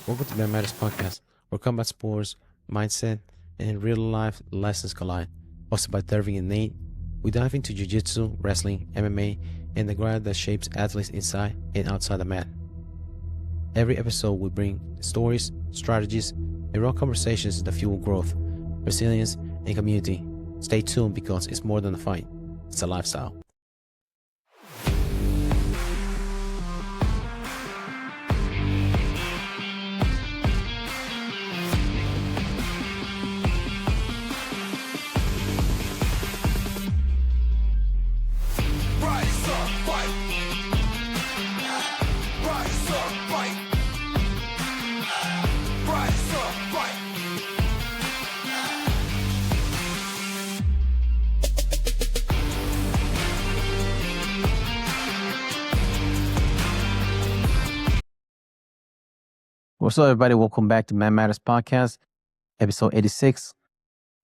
Welcome to the Matters Podcast, where combat sports, mindset, and real-life lessons collide. Hosted by Dervin and Nate, we dive into jiu-jitsu, wrestling, MMA, and the grind that shapes athletes inside and outside the mat. Every episode we bring stories, strategies, and raw conversations that fuel growth, resilience, and community. Stay tuned because it's more than a fight, it's a lifestyle. What's up, everybody? Welcome back to Man Matters Podcast, episode 86.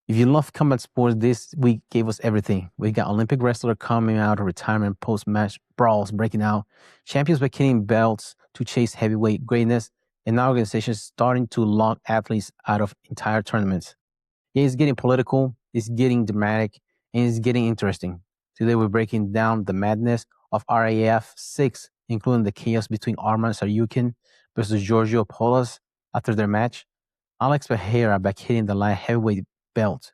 If you love combat sports, this week gave us everything. We got Olympic wrestler coming out of retirement, post-match brawls breaking out, champions vacating belts to chase heavyweight greatness, and now organizations starting to lock athletes out of entire tournaments. Yeah, it's getting political, it's getting dramatic, and it's getting interesting. Today we're breaking down the madness of RAF 6, including the chaos between Arman Tsarukyan versus Georgio Poullas after their match, Alex Pereira back hitting the light heavyweight belt,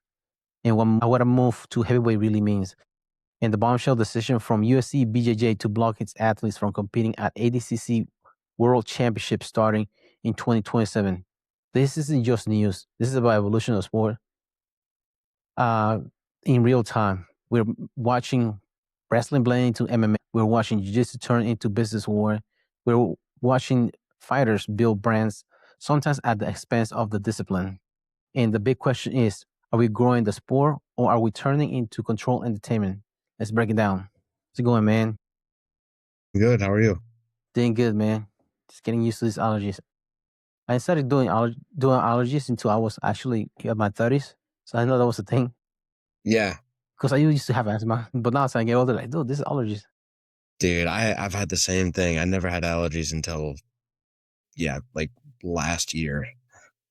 and what a move to heavyweight really means, and the bombshell decision from UFC BJJ to block its athletes from competing at ADCC World Championship starting in 2027. This isn't just news. This is about evolution of sport. In real time, we're watching wrestling blend into MMA. We're watching jiu-jitsu turn into business war. We're watching fighters build brands, sometimes at the expense of the discipline. And the big question is, are we growing the sport or are we turning into control entertainment? Let's break it down. How's it going, man? Good. How are you? Doing good, man. Just getting used to these allergies. I started doing allergies until I was actually in my 30s. So I know that was a thing. Yeah. Because I used to have asthma. But now as I get older, like, dude, this is allergies. Dude, I've had the same thing. I never had allergies until, like last year.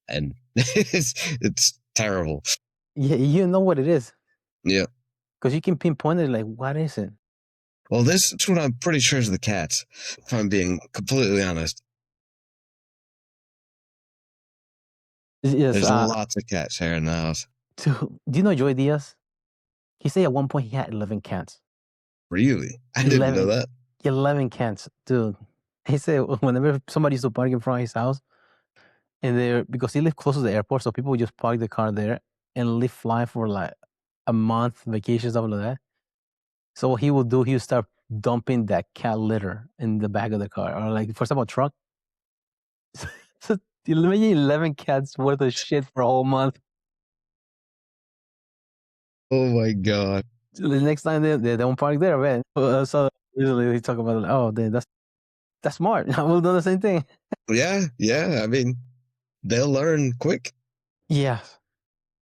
And it's terrible. Yeah, you know what it is. Yeah. Because you can pinpoint it, like, what is it? Well, this one I'm pretty sure is the cats, if I'm being completely honest. Yes, There's lots of cats here in the house. Do you know Joy Diaz? He said at one point he had 11 cats. Really? I didn't know that. 11 cats, dude. He said whenever somebody used to park in front of his house, and because he lived close to the airport, so people would just park the car there and leave fly for like a month, vacation, stuff like that. So what he would do, he would start dumping that cat litter in the back of the car, or like, for example, a truck. So imagine 11 cats worth of shit for a whole month. Oh my God. The next time they don't park there, man. So usually we talk about, oh, that's smart. I will do the same thing. Yeah. I mean, they'll learn quick. Yeah.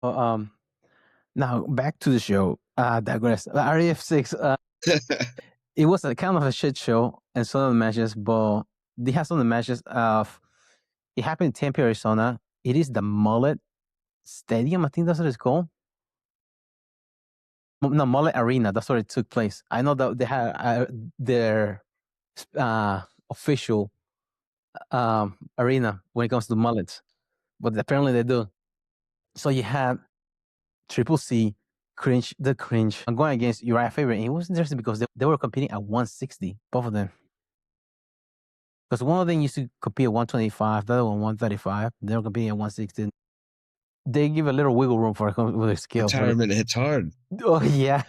Now back to the show. Digress. RAF 6. It was a kind of a shit show and some of the matches, but they had some of the matches of. It happened in Tempe, Arizona. It is the Mullet Stadium. I think that's what it's called. No, Mullet Arena. That's where it took place. I know that they had their official arena when it comes to mullets, but apparently they do. So you had Triple C, the Cringe, and going against Uriah Faber. And it was interesting because they were competing at 160, both of them. Because one of them used to compete at 125, the other one 135. They were competing at 160. They give a little wiggle room for their skills. Retirement hits hard. Oh, yeah.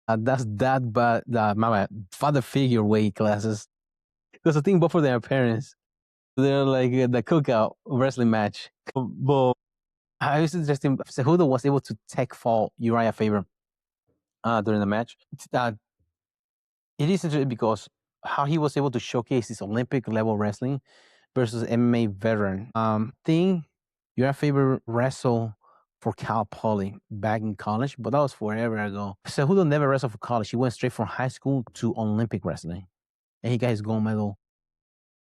That's that, but my father figure weight classes. Because I think both of their parents, they're like the cookout wrestling match. But it was interesting. Cejudo was able to take fall Uriah Faber during the match. It is interesting because how he was able to showcase his Olympic level wrestling versus MMA veteran. Thing Uriah Faber wrestled for Cal Poly back in college, but that was forever ago. Cejudo never wrestled for college. He went straight from high school to Olympic wrestling, and he got his gold medal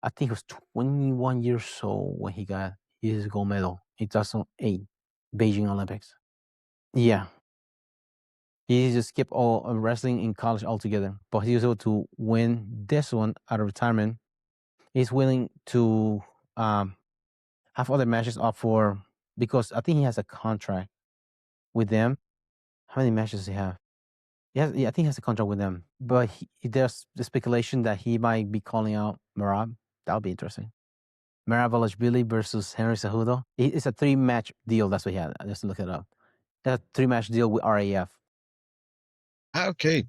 I think he was 21 years old when he got his gold medal in 2008 Beijing Olympics. Yeah. He just skipped all wrestling in college altogether, but he was able to win this one out of retirement. He's willing to have other matches up for, because I think he has a contract with them. How many matches does he have? Yeah, I think he has a contract with them. But there's the speculation that he might be calling out Merab. That would be interesting. Merab Billy versus Henry Cejudo. It's a 3-match deal. That's what he had. I just look it up. That's a 3-match deal with RAF. Okay.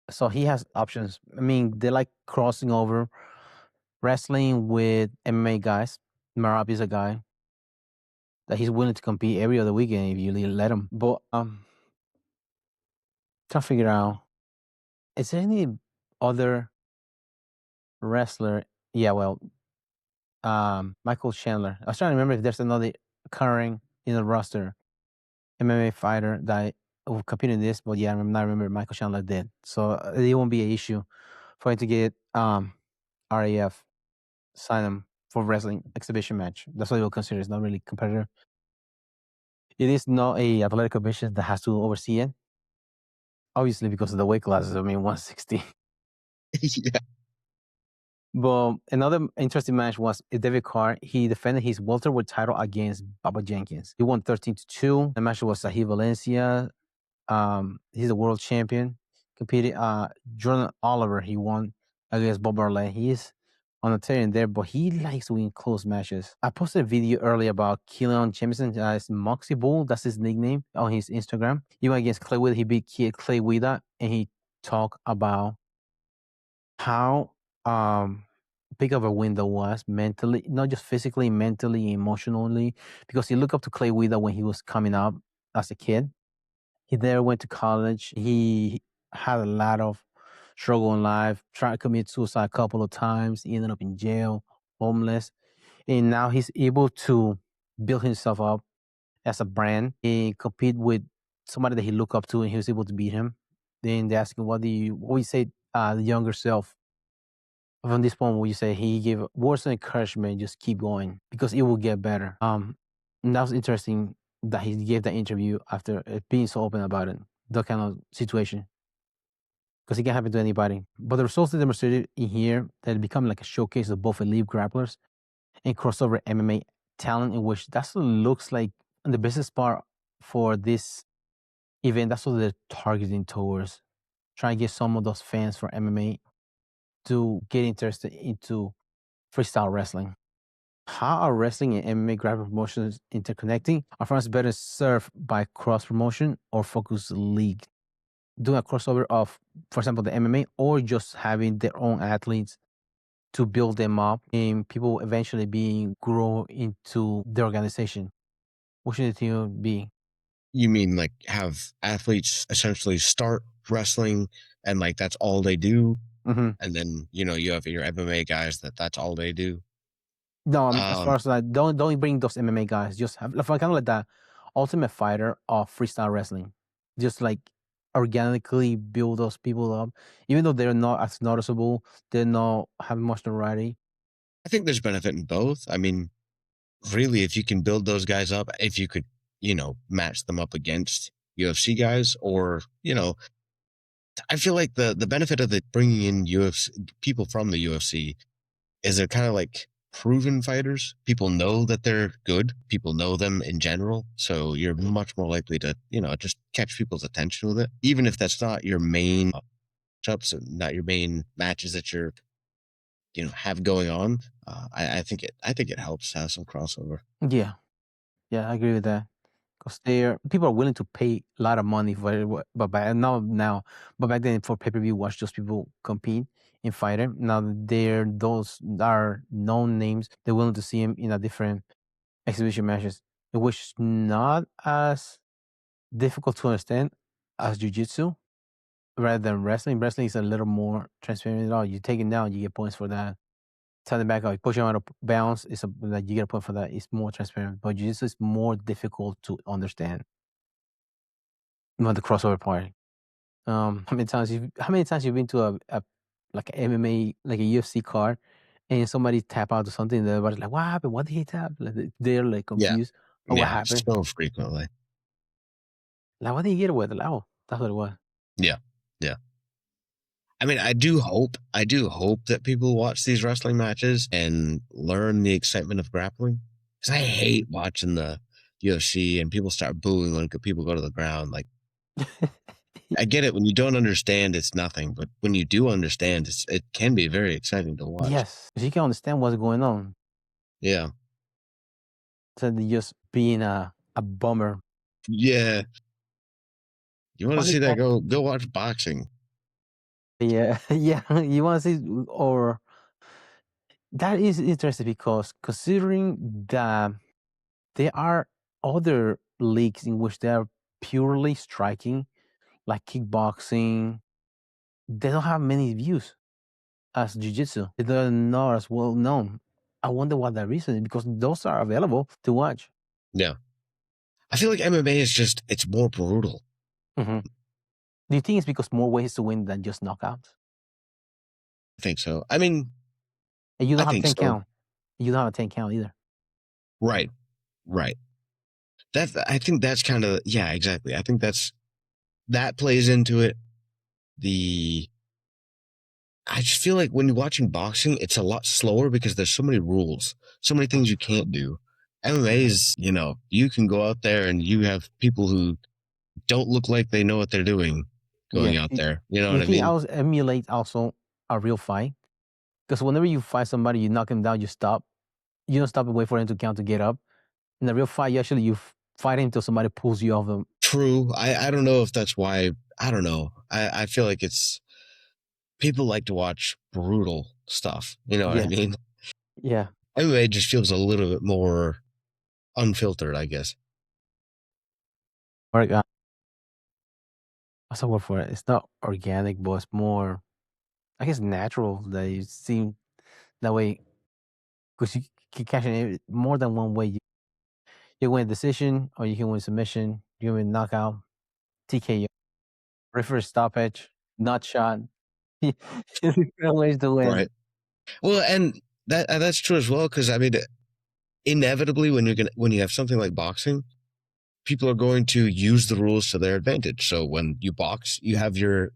So he has options. I mean, they like crossing over, wrestling with MMA guys. Merab is a guy that he's willing to compete every other weekend if you let him. But trying to figure out, is there any other wrestler? Yeah, well, Michael Chandler. I was trying to remember if there's another current in the roster MMA fighter that will compete in this, but yeah, I'm not remember Michael Chandler did. So it won't be an issue for him to get RAF sign him for wrestling exhibition match. That's what you'll consider. It's not really competitive. It is not a athletic commission that has to oversee it. Obviously, because of the weight classes. I mean, 160. Yeah. But another interesting match was David Carr. He defended his welterweight title against Baba Jenkins. He won 13-2. The match was Sahih Valencia. He's a world champion. Competed. Jordan Oliver. He won against Bob Marley. He's on the tear in there, but he likes to win close matches. I posted a video earlier about Keelan Jamison. It's Moxie Bull. That's his nickname on his Instagram. He went against Clay Wida. He beat Clay Wida, and he talked about how big of a win that was mentally, not just physically, mentally, emotionally, because he looked up to Clay Wida when he was coming up as a kid. He there went to college. He had a lot of struggle in life, tried to commit suicide a couple of times. He ended up in jail, homeless. And now he's able to build himself up as a brand. He compete with somebody that he looked up to, and he was able to beat him. Then they ask him, what do you say the younger self? From this point, where you say he gave words of encouragement, just keep going because it will get better. And that was interesting that he gave that interview after being so open about it, that kind of situation, because it can happen to anybody. But the results that demonstrated in here that become like a showcase of both elite grapplers and crossover MMA talent, in which that's what it looks like on the business part for this event. That's what they're targeting towards, trying to get some of those fans for MMA to get interested into freestyle wrestling. How are wrestling and MMA grappling promotions interconnecting? Are fans better served by cross promotion or focus league? Doing a crossover of, for example, the MMA, or just having their own athletes to build them up and people eventually being grow into the organization? What should the team be? You mean like have athletes essentially start wrestling and like that's all they do? Mm-hmm. And then, you have your MMA guys that's all they do. No, as far as like, don't bring those MMA guys. Just have kind of like the ultimate fighter of freestyle wrestling. Just like organically build those people up, even though they're not as noticeable. They're not having much notoriety. I think there's benefit in both. I mean, really, if you can build those guys up, if you could, match them up against UFC guys, or I feel like the benefit of bringing in UFC people from the UFC is they're kind of like proven fighters. People know that they're good. People know them in general. So you're much more likely to, just catch people's attention with it. Even if that's not your main ups and not your main matches that you're, have going on. I think it helps to have some crossover. Yeah, I agree with that. Because people are willing to pay a lot of money for it, but but back then for pay-per-view, watch those people compete and fight him. Now those are known names. They're willing to see him in a different exhibition matches, which is not as difficult to understand as jiu-jitsu rather than wrestling. Wrestling is a little more transparent. Oh, you take him down, you get points for that. Turn it back out, you push him out of bounds, like you get a point for that. It's more transparent. But jiu-jitsu is more difficult to understand. Not the crossover part. How many times you've been to a like an MMA, like a UFC card, and somebody tap out or something, and everybody's like, "What happened? What did he tap?" Like they're like Yeah. confused. Oh, what Yeah. happened? So frequently. Like, what did he get away with? Like, oh, that's what it was. Yeah. Yeah. I mean, I do hope that people watch these wrestling matches and learn the excitement of grappling. Because I hate watching the UFC and people start booing when people go to the ground. Like, I get it when you don't understand, it's nothing, but when you do understand, it can be very exciting to watch. Yes, you can understand what's going on. Yeah, Instead of just being a bummer. yeah. You want to Funny see that? fact. Go watch boxing. Yeah, yeah. You want to see, or that is interesting because considering that there are other leagues in which they are purely striking, like kickboxing, they don't have many views as jiu-jitsu. They're not as well known. I wonder what that reason is, because those are available to watch. Yeah, I feel like MMA is it's more brutal. Do you think it's because more ways to win than just knockouts? I think so. I mean, And you I don't have think 10 so. count. You don't have a 10 count either. Right, right. I think that's kind of, yeah, exactly. I think that plays into it. I just feel like when you're watching boxing, it's a lot slower because there's so many rules, so many things you can't do. MMA is, you can go out there and you have people who don't look like they know what they're doing Yeah. going out there. You know You what I think mean? I was emulate also a real fight? Because whenever you fight somebody, you knock him down, you stop. You don't stop and wait for him to count to get up. In a real fight, you fight him until somebody pulls you off him. True. I don't know if that's why. I don't know. I feel like people like to watch brutal stuff. You know what I Yeah. mean? Yeah. MMA just feels a little bit more unfiltered, I guess. Or what's the word for it? It's not organic, but it's more, I guess, natural. That you seem that way because you can catch it more than one way. You win decision, or you can win submission. You can win knockout, TKO, reverse stoppage, nut shot. There's different ways to win. Right. Well, and that's true as well, because I mean, inevitably when you have something like boxing, people are going to use the rules to their advantage. So when you box, you have your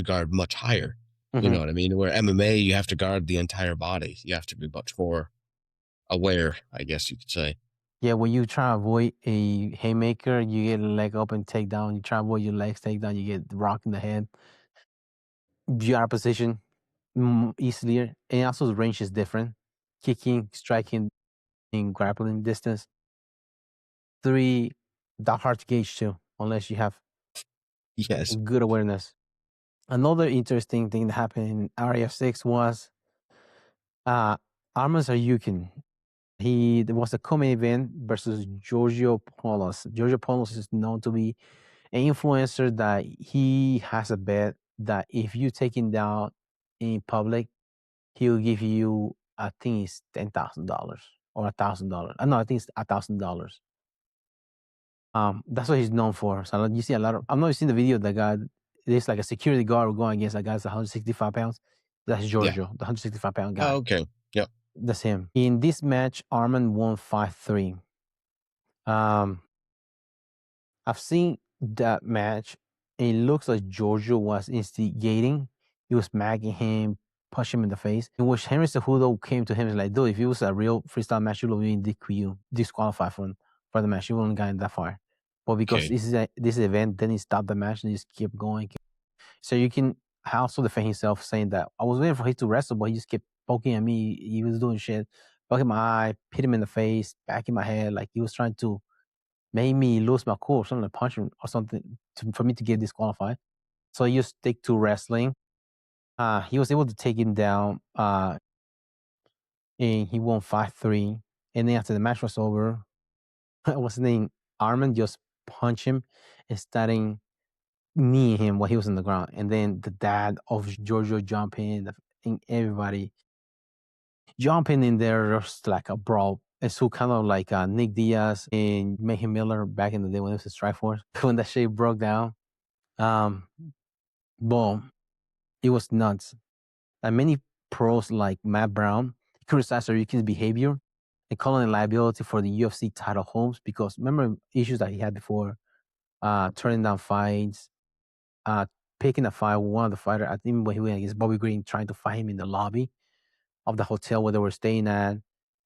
guard much higher. You know what I mean? Where MMA, you have to guard the entire body. You have to be much more aware, I guess you could say. Yeah, when you try to avoid a haymaker, you get a leg up and take down. You try to avoid your legs take down, you get rocked in the head. You out of position easier. And also the range is different. Kicking, striking, in grappling distance. 3, that hard to gauge too, unless you have Yes. good awareness. Another interesting thing that happened in RAF 6 was Arman Tsarukyan. There was a co-main event versus Georgio Poullas. Georgio Poullas is known to be an influencer that he has a bet that if you take him down in public, he'll give you, I think it's $10,000 or $1,000. No, I think it's $1,000. That's what he's known for. So you see a lot of. I've not seen the video of the guy. There's like a security guard going against a guy that's 165 pounds. That's Yeah. Georgio, the 165-pound guy. Oh, okay. Yep. That's him. In this match, Arman won 5-3. I've seen that match. And it looks like Georgio was instigating. He was smacking him, punching him in the face. In which Henry Cejudo came to him and like, dude, if it was a real freestyle match, you would have been disqualified for the match. You wouldn't gotten that far. But because Okay. this event, then he stopped the match and he just kept going. So you can also defend himself saying that I was waiting for him to wrestle, but he just kept poking at me. He was doing shit, poking my eye, hit him in the face, back in my head, like he was trying to make me lose my cool or something, like punch him or something for me to get disqualified. So he just stick to wrestling. He was able to take him down, and he won 5-3. And then after the match was over, what's his name? Arman just punched him and starting kneeing him while he was on the ground. And then the dad of Georgio jumping, and everybody jumping in there just like a brawl. And so kind of like Nick Diaz and Mayhem Miller back in the day when it was a Strikeforce. When that shit broke down, boom, it was nuts. And many pros like Matt Brown criticized Tsarukyan's behavior and calling it liability for the UFC title holds because remember issues that he had before, turning down fights, picking a fight with one of the fighter. I think when he went against Bobby Green, trying to fight him in the lobby of the hotel where they were staying at.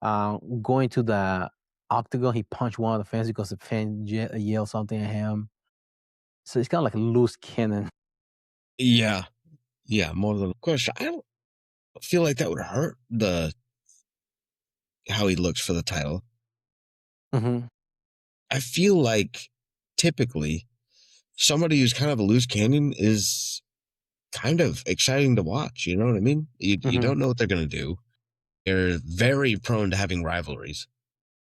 Going to the octagon, he punched one of the fans because the fan yelled something at him. So it's kind of like a loose cannon. Yeah. Yeah. More than a question. I don't feel like that would hurt how he looks for the title. Mm-hmm. I feel like typically somebody who's kind of a loose cannon is kind of exciting to watch. You know what I mean? You don't know what they're going to do. They're very prone to having rivalries.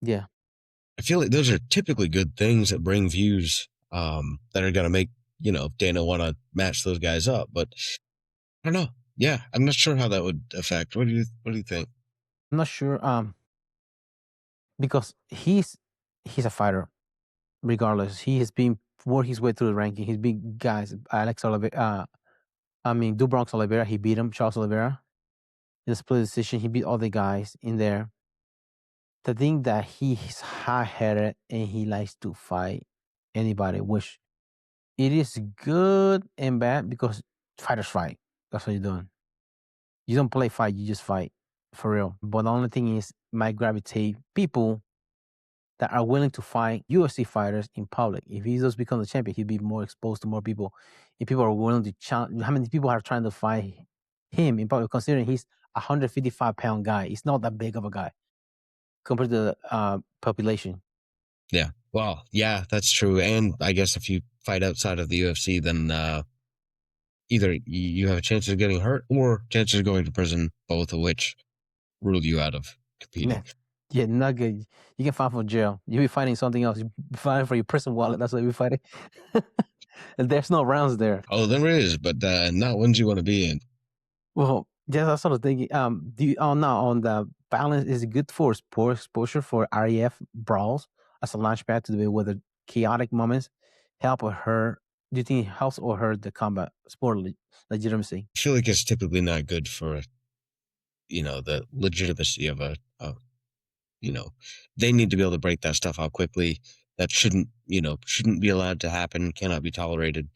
Yeah. I feel like those are typically good things that bring views that are going to make, Dana want to match those guys up. But I don't know. Yeah, I'm not sure how that would affect. What do you think? I'm not sure. Because he's a fighter, regardless. He has been worked his way through the ranking. He's beat guys, Alex Oliveira. Dubronx Oliveira. He beat him. Charles Oliveira in a split decision. He beat all the guys in there. The thing that he's high-headed and he likes to fight anybody, which it is good and bad because fighters fight. That's what you're doing. You don't play fight, you just fight for real. But the only thing is, might gravitate people that are willing to fight UFC fighters in public. If he does become the champion, he'd be more exposed to more people. If people are willing to challenge, how many people are trying to fight him in public? Considering he's a 155-pound guy, he's not that big of a guy compared to the population. Yeah. Well, yeah, that's true. And I guess if you fight outside of the UFC, then either you have a chance of getting hurt or chances of going to prison, both of which rule you out of competing. Yeah, not good. You can fight for jail. You'll be fighting something else. You'll be fighting for your prison wallet. That's what you'll be fighting. And there's no rounds there. Oh, there is, but not ones you want to be in. Well, yeah, that's sort of thinking. On the balance, is it good for sport exposure for RAF brawls as a launchpad to the where the chaotic moments help or hurt? Do you think it helps or hurt the combat sport legitimacy? I feel like it's typically not good for, the legitimacy of they need to be able to break that stuff out quickly. That shouldn't be allowed to happen, cannot be tolerated.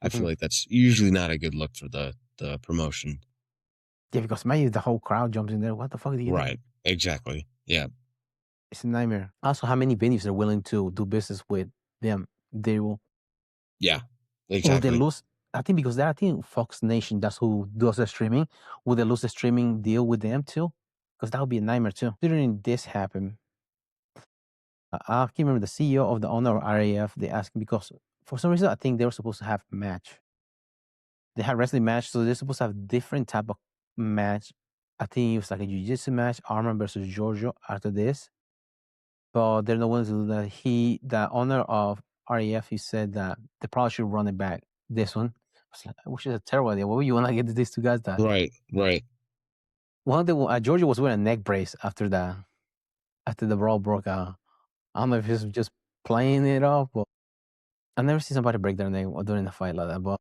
I feel like that's usually not a good look for the promotion. Yeah, because maybe the whole crowd jumps in there. What the fuck do you do? Right. Exactly. Yeah. It's a nightmare. Also, how many venues are willing to do business with them? They will. Yeah. Will Exactly. they lose? I think because I think Fox Nation, that's who does the streaming. Will they lose the streaming deal with them too? Because that would be a nightmare too. Considering this happened, I can't remember the CEO of the owner of RAF. They asked because for some reason I think they were supposed to have a match. They had wrestling match, so they're supposed to have different type of match. I think it was like a jiu-jitsu match, Arman versus Georgio after this. But they're not willing to do that. The owner of RAF, he said that they probably should run it back. This one, which is a terrible idea. Why would you want to get these two guys that? Right. One of the Georgia was wearing a neck brace after the brawl broke out. I don't know if he's just playing it off, but I never see somebody break their neck during a fight like that. But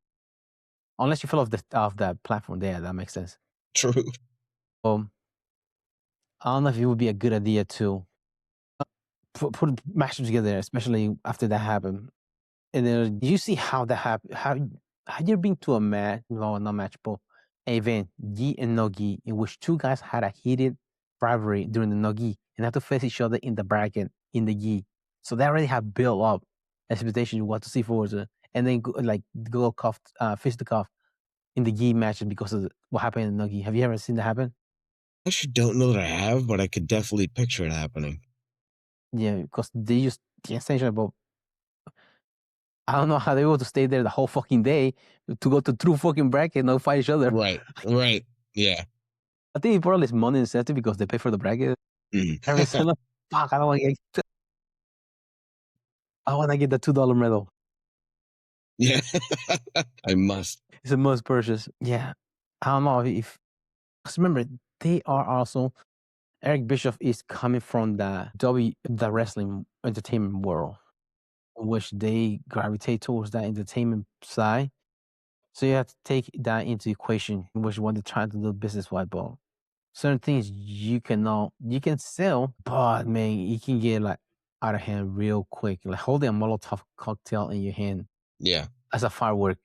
unless you fell off the platform, there, that makes sense. True. I don't know if it would be a good idea to put matches together, especially after that happened. And then you see how that happened. How you been to a match, no, not match, but event, gi and no gi, in which two guys had a heated rivalry during the no gi and had to face each other in the bracket in the gi. So they already have built up expectation you want to see forward, and then go fist to cuff in the gi matches because of what happened in the no gi. Have you ever seen that happen? I actually don't know that I have, but I could definitely picture it happening. Yeah, because they just the extension about. I don't know how they were able to stay there the whole fucking day to go to true fucking bracket and not fight each other. Right. Yeah. I think it probably is money incentive because they pay for the bracket. Every single fuck, I don't want to get. I want to get the $2 medal. Yeah. I must. It's a must purchase. Yeah, I don't know if. Because remember, they are also. Eric Bischoff is coming from the wrestling entertainment world, which they gravitate towards that entertainment side. So you have to take that into equation, which when they're trying to do business wide ball. certain things you can sell, but man, you can get like out of hand real quick. Like holding a Molotov cocktail in your hand Yeah. as a firework.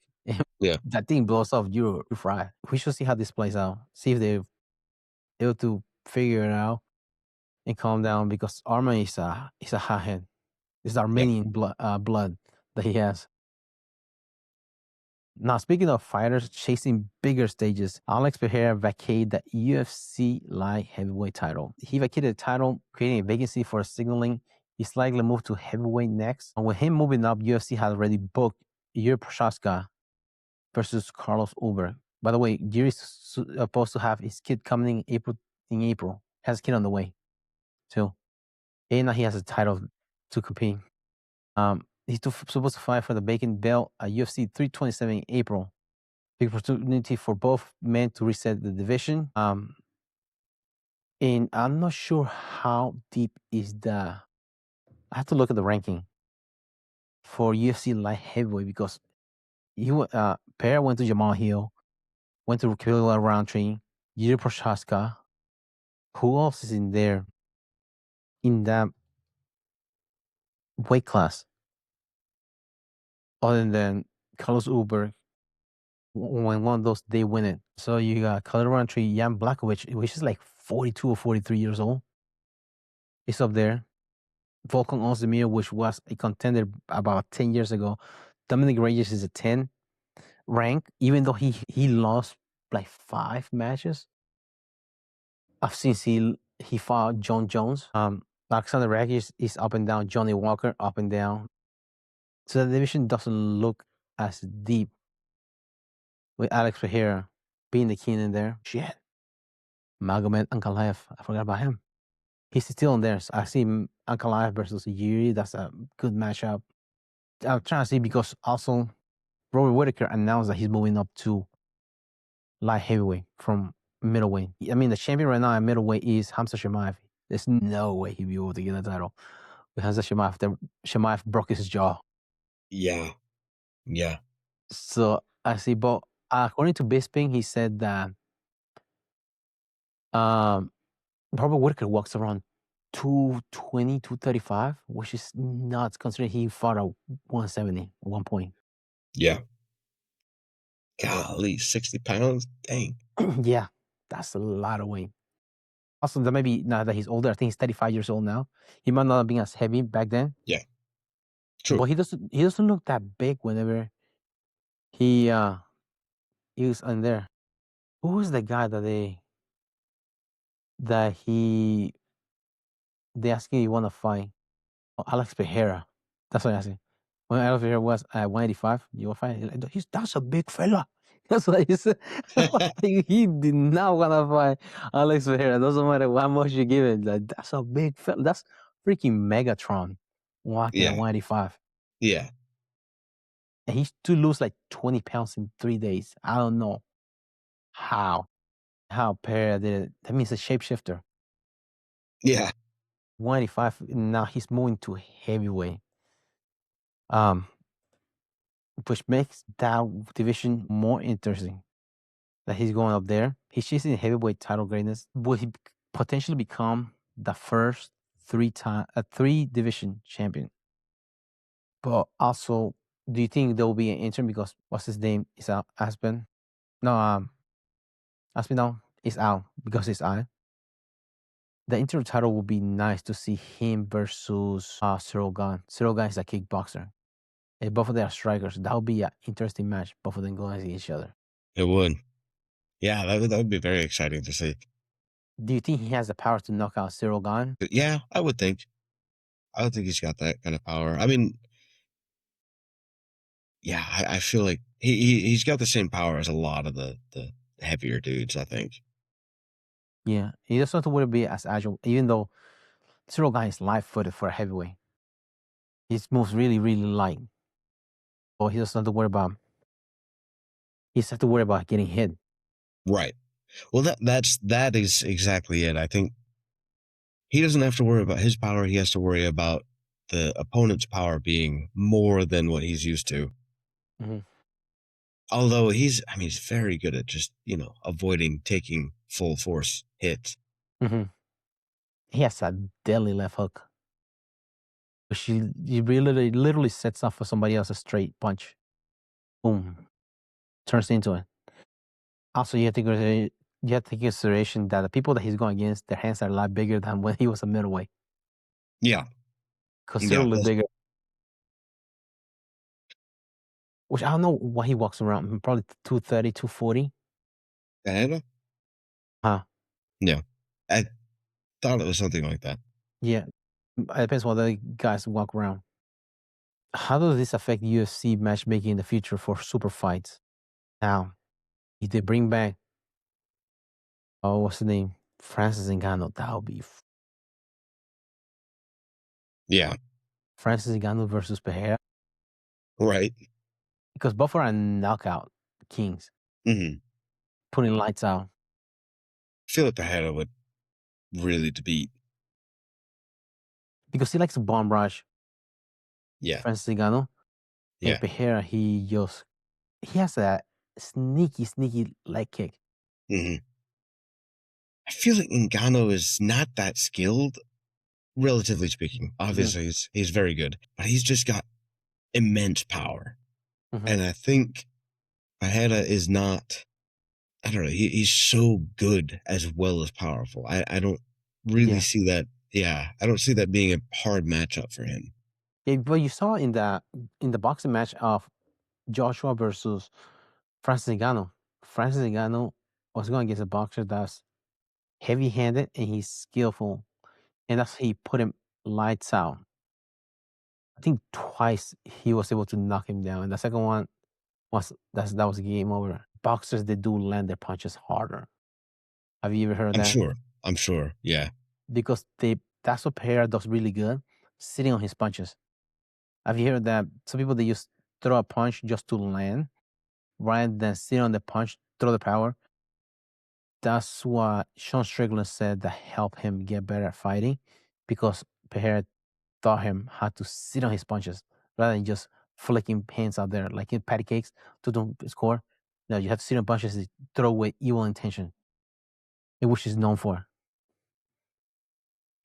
Yeah. That thing blows off, you're fried. We should see how this plays out. See if they're able to figure it out and calm down because Arman is a hothead. It's Yep. Armenian blood that he has. Now, speaking of fighters chasing bigger stages, Alex Pereira vacated the UFC Light Heavyweight title. He vacated the title, creating a vacancy for signaling he's likely moved to heavyweight next. And with him moving up, UFC had already booked Yuri Prochazka versus Carlos Ulberg. By the way, Yuri's supposed to have his kid coming in April. Has a kid on the way, too. And now he has a title to compete. He's supposed to fight for the vacant belt at UFC 327 in April. Big opportunity for both men to reset the division. And I'm not sure how deep is the. I have to look at the ranking for UFC Light Heavyweight because Pereira went to Jamal Hill, went to Killer Roundtree, Yuri Prochazka. Who else is in there in that weight class other than Carlos Ulberg? When one of those they win it. So you got Killer Roundtree, Jan Blachowicz, which is like 42 or 43 years old. It's up there. Volkan Ozdemir, which was a contender about 10 years ago. Dominic Reyes is a 10 rank, even though he lost like 5 matches. Since he fought John Jones. Alexander Rakic is up and down. Johnny Walker up and down. So the division doesn't look as deep with Alex Pereira being the king in there. Shit. Magomed Ankalaev, I forgot about him. He's still in there. So I see Ankalaev versus Yuri. That's a good matchup. I'm trying to see because also Robert Whittaker announced that he's moving up to light heavyweight from middleweight. I mean, the champion right now at middleweight is Hamza Shemaev. There's no way he'll be able to get the title with Hamza Shemaev. Shemaev broke his jaw. Yeah. Yeah. So I see, but according to Bisping, he said that Robert Whittaker walks around 220, 235, which is nuts considering he fought at 170 at one point. Yeah. Golly, 60 pounds? Dang. Yeah, that's a lot of weight. Also, that maybe now that he's older, I think he's 35 years old now. He might not have been as heavy back then. Yeah. True. But he doesn't look that big whenever he was in there. Who was the guy that they asking you want to fight? Oh, Alex Pereira. That's what I asked. When Alex Pereira was at 185, you will fight. That's a big fella. That's what he said. He did not want to fight Alex Pereira. Doesn't matter how much you give it. Like, that's a big fella. That's freaking Megatron walking at Yeah. 185. Yeah. And he's to lose like 20 pounds in 3 days. I don't know how Pereira did it. That means a shapeshifter. Yeah. 185. Now he's moving to heavyweight. Which makes that division more interesting. That he's going up there. He's chasing heavyweight title greatness. Will he potentially become the first 3-division champion? But also, do you think there will be an interim because what's his name is out? Aspen? No, Aspinall is out because it's out. The interim title would be nice to see him versus Tsarukyan. Tsarukyan is a kickboxer. And both of them are strikers. That would be an interesting match. Both of them going against each other. It would. Yeah, that would be very exciting to see. Do you think he has the power to knock out Tsarukyan? Yeah, I would think. I would think he's got that kind of power. I mean, yeah, I feel like he's got the same power as a lot of the heavier dudes, I think. Yeah, he doesn't have to worry be as agile, even though Tsarukyan is light-footed for a heavyweight. He moves really, really light. Or he doesn't have to worry about. He just have to worry about getting hit. Right. Well, that is exactly it. I think he doesn't have to worry about his power. He has to worry about the opponent's power being more than what he's used to. Mhm. Although he's very good at just, avoiding taking full force hits. Mm-hmm. He has a deadly left hook. He really literally sets off for somebody else a straight punch. Boom. Turns into it. Also, you have to take consideration that the people that he's going against, their hands are a lot bigger than when he was a middleweight. Yeah. Considerably bigger. Which I don't know what he walks around. Probably 230, 240. Pereira? Huh. Yeah. I thought it was something like that. Yeah. It depends what the guys walk around. How does this affect UFC matchmaking in the future for super fights? Now, if they bring back, what's the name? Francis Ngannou, that would be. Yeah. Francis Ngannou versus Pereira. Right. Because both are knockout kings. Mm-hmm. Putting lights out. I feel like Pereira would really beat. Because he likes to bomb rush. Yeah. Francis Ngannou. Yeah. And Pereira, he has that sneaky leg kick. Mm-hmm. I feel like Ngannou is not that skilled, relatively speaking. Obviously, he's very good, but he's just got immense power. Mm-hmm. And I think Pereira is not, I don't know, he's so good as well as powerful. I don't really see that. Yeah, I don't see that being a hard matchup for him. Yeah, but you saw in the boxing match of Joshua versus Francis Ngannou. Francis Ngannou was going against a boxer that's heavy-handed and he's skillful, and that's he put him lights out. I think twice he was able to knock him down, and the second one that was game over. Boxers, they do land their punches harder. Have you ever heard I'm that? I'm sure. Yeah. Because that's what Pereira does really good, sitting on his punches. Have you heard that some people, they just throw a punch just to land rather than sit on the punch, throw the power? That's what Sean Strickland said that helped him get better at fighting, because Pereira taught him how to sit on his punches rather than just flicking hands out there like in patty cakes to don't score. No, you have to sit on punches and throw with evil intention, which he's known for.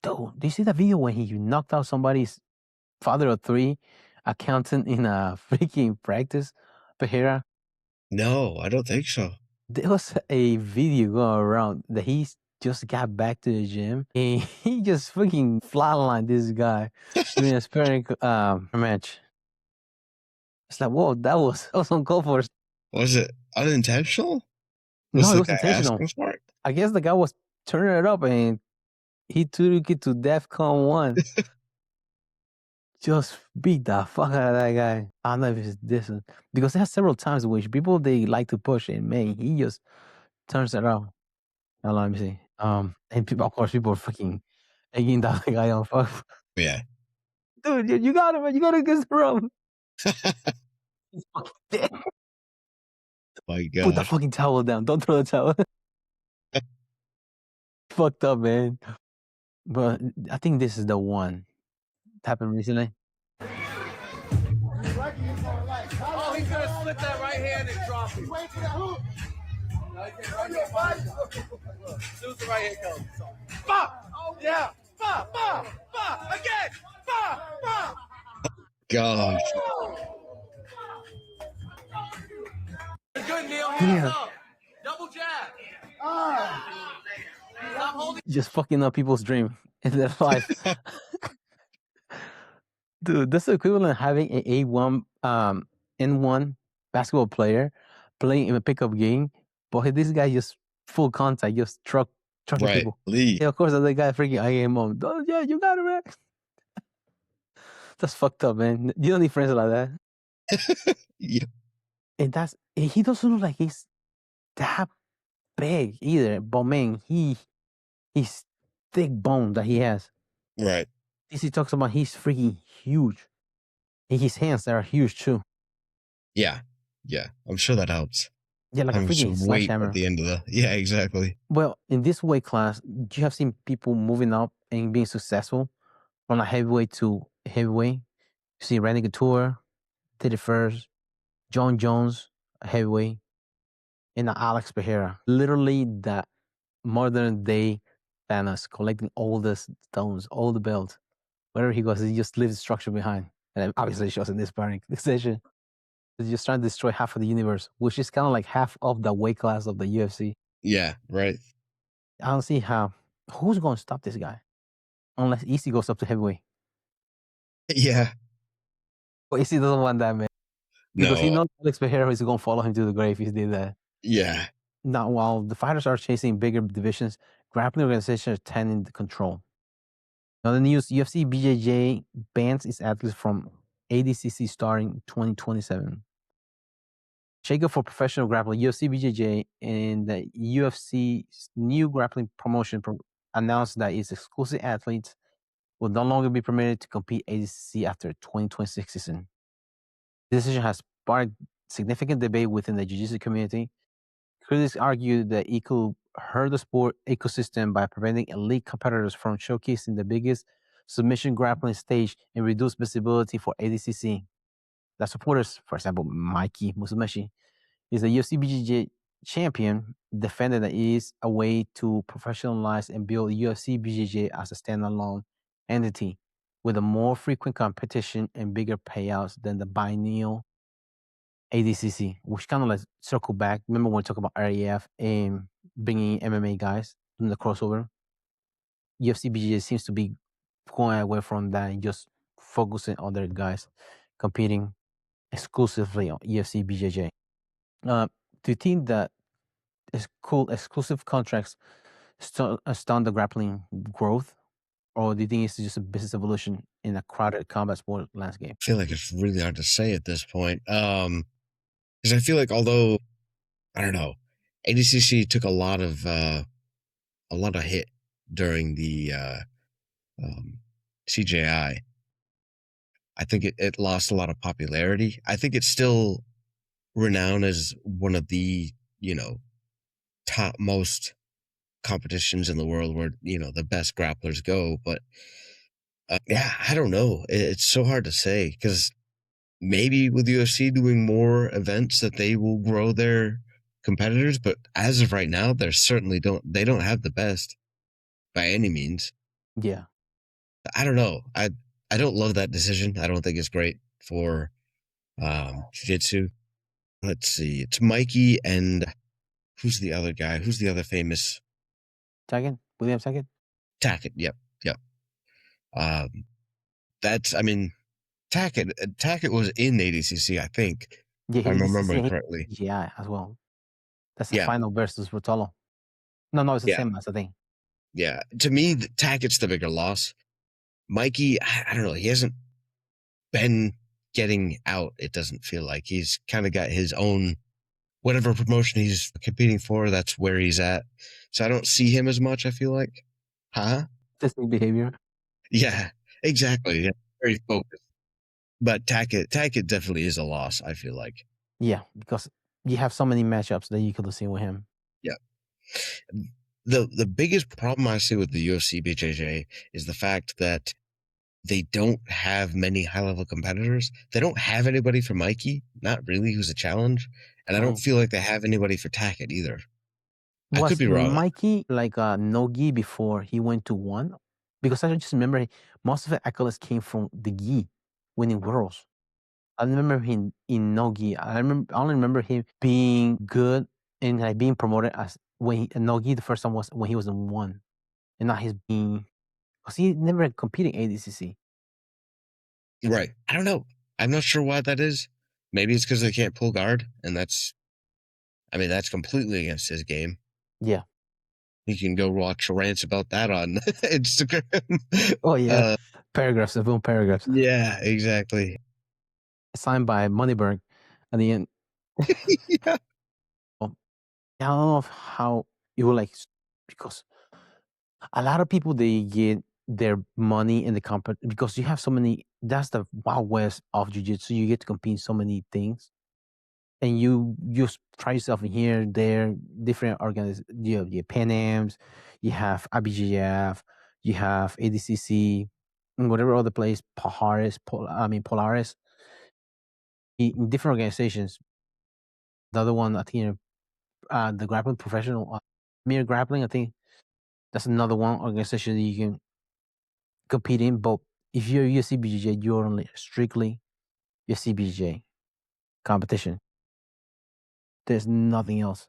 Dude, do you see that video when he knocked out somebody's father of three accountant in a freaking practice, Pereira? No, I don't think so. There was a video going around that he just got back to the gym and he just freaking flatlined this guy during a sparring match. It's like, whoa, that was uncalled for. Was it unintentional? No, it the was guy intentional. asking for it? I guess the guy was turning it up and he took it to DEFCON 1. Just beat the fuck out of that guy. I don't know if it's this one, because there are several times which people, they like to push and man, he just turns it off. Now, let me see. And people, of course, people are freaking egging that guy on. Fuck. Yeah. Dude, you got him, man. You got to get the room. He's fucking dead. My God. Put the fucking towel down. Don't throw the towel. Fucked up, man. But I think this is the one. It happened recently. Oh, he's gonna slip that right hand and drop it. Wait for that hook. No, he can't run your body. As soon as the right hand comes. Bah! Yeah! Bah! Bah! Bah! Again! Bah! Bah! Gosh. Good, Neil. Hands up. Double jab. Stop holding. Just fucking up people's dream in their life. Dude, that's the equivalent of having an A1 N1 basketball player playing in a pickup game, but this guy just full contact, just trucking Right. people. Lee. Yeah, of course, the other guy freaking IM on. Oh, yeah, you got it, man. That's fucked up, man. You don't need friends like that. Yeah. And he doesn't look like he's that big either, but man, he's thick bone that he has. Right. He talks about he's freaking huge. And his hands are huge too. Yeah. Yeah. I'm sure that helps. Yeah, like a freaking some weight sledgehammer. at the end of the. Yeah, exactly. Well, in this weight class, you have seen people moving up and being successful from a heavyweight to heavyweight. You see Randy Couture did it first. John Jones, heavyweight, and Alex Pereira. Literally the modern day Thanos, collecting all the stones, all the belts. Wherever he goes, he just leaves structure behind. And obviously, it shows in this sparring session. He's just trying to destroy half of the universe, which is kind of like half of the weight class of the UFC. Yeah, right. I don't see how. Who's going to stop this guy? Unless EC goes up to heavyweight. Yeah. But EC doesn't want that, man. Because he No. knows Alex Pereira is going to follow him to the grave if he did that. Yeah. Now, while the fighters are chasing bigger divisions, grappling organizations are tending to control. Now, the news: UFC BJJ bans its athletes from ADCC starting 2027. Shakeup for professional grappling. UFC BJJ and the UFC's new grappling promotion announced that its exclusive athletes will no longer be permitted to compete ADCC after 2026 season. This decision has sparked significant debate within the jiu-jitsu community. Critics argue that it could hurt the sport ecosystem by preventing elite competitors from showcasing the biggest submission grappling stage and reduce visibility for ADCC. The supporters, for example, Mikey Musumeci, is a UFC BJJ champion, defended that it is a way to professionalize and build UFC BJJ as a standalone entity with a more frequent competition and bigger payouts than the biennial ADCC, which kind of like circle back. Remember when we talk about RAF and bringing MMA guys in the crossover? UFC BJJ seems to be going away from that and just focusing on their guys competing exclusively on UFC BJJ. Do you think that exclusive contracts stunt the grappling growth, or do you think it's just a business evolution in a crowded combat sport landscape? I feel like it's really hard to say at this point. Because I feel like although I don't know, ADCC took a lot of hit during the CJI. I think it lost a lot of popularity. I think it's still renowned as one of the, top most competitions in the world where, the best grapplers go. But yeah, I don't know. It's so hard to say because maybe with UFC doing more events that they will grow their competitors. But as of right now, they don't have the best by any means. Yeah. I don't know. I don't love that decision. I don't think it's great for jiu-jitsu. Let's see. It's Mikey and who's the other guy? Who's the other famous? Tackett? William Tackett? Tackett. Yep. Tackett was in ADCC, I think. Yeah, if I'm remembering correctly. Yeah, as well. That's the final versus Rotolo. No, it's the same as I think. Yeah, to me, Tackett's the bigger loss. Mikey, I don't know. He hasn't been getting out. It doesn't feel like he's kind of got his own, whatever promotion he's competing for. That's where he's at. So I don't see him as much. I feel like, Disney behavior. Yeah, exactly. Yeah, very focused. But Tackett definitely is a loss. I feel like. Yeah, because you have so many matchups that you could have seen with him. Yeah. The biggest problem I see with the UFC BJJ is the fact that they don't have many high-level competitors. They don't have anybody for Mikey, not really, who's a challenge. And I don't feel like they have anybody for Tackett either. I could be wrong. Mikey like no-gi before he went to one? Because I just remember most of the accolades came from the gi, winning worlds. I remember him in no-gi. I only remember him being good and like being promoted as when no-gi the first time was when he was in one, and not his being because he never competed in ADCC. Right. I don't know. I'm not sure why that is. Maybe it's because they can't pull guard, and that's completely against his game. Yeah. You can go watch rants about that on Instagram. Oh yeah, paragraphs, the film paragraphs. Yeah, exactly. Signed by Moneyberg at the end. Yeah. I don't know how you will like because a lot of people they get their money in the company because you have so many. That's the wild west of jiu-jitsu. You get to compete in so many things, and you just try yourself in here, there, different organizations. You have Pan Ams, you have IBJF, you have ADCC, and whatever other place, Polaris, in different organizations. The other one, I think, the grappling professional, mere grappling. I think that's another one organization that you can compete in. But if you're UFC BJJ, you're only strictly UFC BJJ competition. There's nothing else.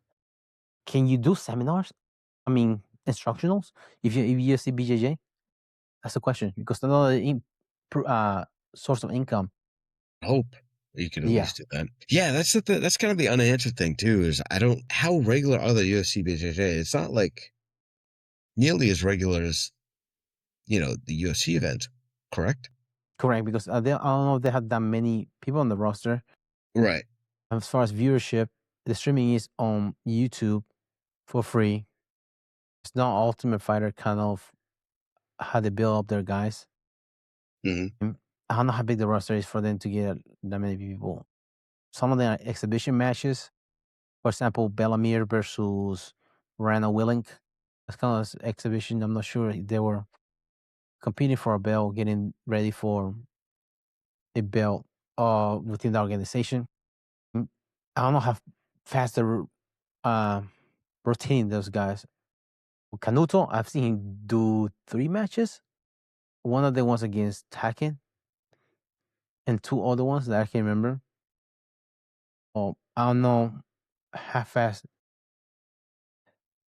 Can you do seminars? I mean, instructionals? If you're UFC BJJ, that's the question, because another source of income. Hope you could at Yeah. least do that. Yeah, that's kind of the unanswered thing too. Is how regular are the UFC BJJ? It's not like nearly as regular as the UFC event, correct? Correct, because I don't know if they have that many people on the roster. Right. As far as viewership, the streaming is on YouTube for free. It's not Ultimate Fighter kind of how they build up their guys. Mm-hmm. I don't know how big the roster is for them to get that many people. Some of them are exhibition matches. For example, Bellamir versus Rana Willink. That's kind of an exhibition. I'm not sure if they were competing for a belt, getting ready for a belt within the organization. I don't know how fast they're rotating those guys. Canuto, I've seen him do 3 matches. One of them was against Taken, and 2 other ones that I can remember. Oh, I don't know how fast,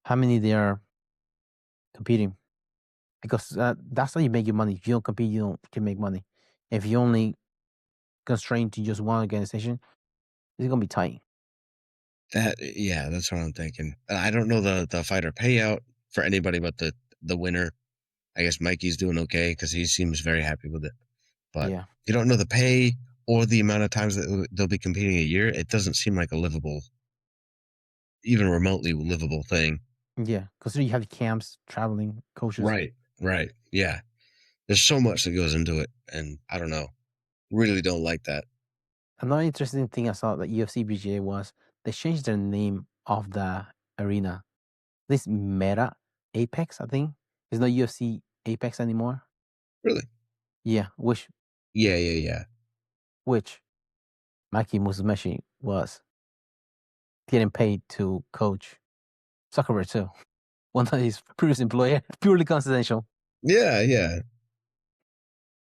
how many they are competing, because that's how you make your money. If you don't compete, you can make money. If you only constrained to just one organization, it's gonna be tight. That's what I'm thinking. I don't know the fighter payout for anybody but the winner. I guess Mikey's doing okay because he seems very happy with it. But Yeah, you don't know the pay or the amount of times that they'll be competing a year. It doesn't seem like a livable, even remotely livable thing. yeah, because you have camps, traveling, coaches. Right. Yeah. There's so much that goes into it, and I don't know. Really don't like that. Another interesting thing I saw that UFC BJJ was they changed their name of the arena. This Meta Apex, I think. It's not UFC Apex anymore. Really? Yeah, which Yeah. Mikey Musumeci was getting paid to coach Zuckerberg too. One of his previous employer, purely confidential. Yeah.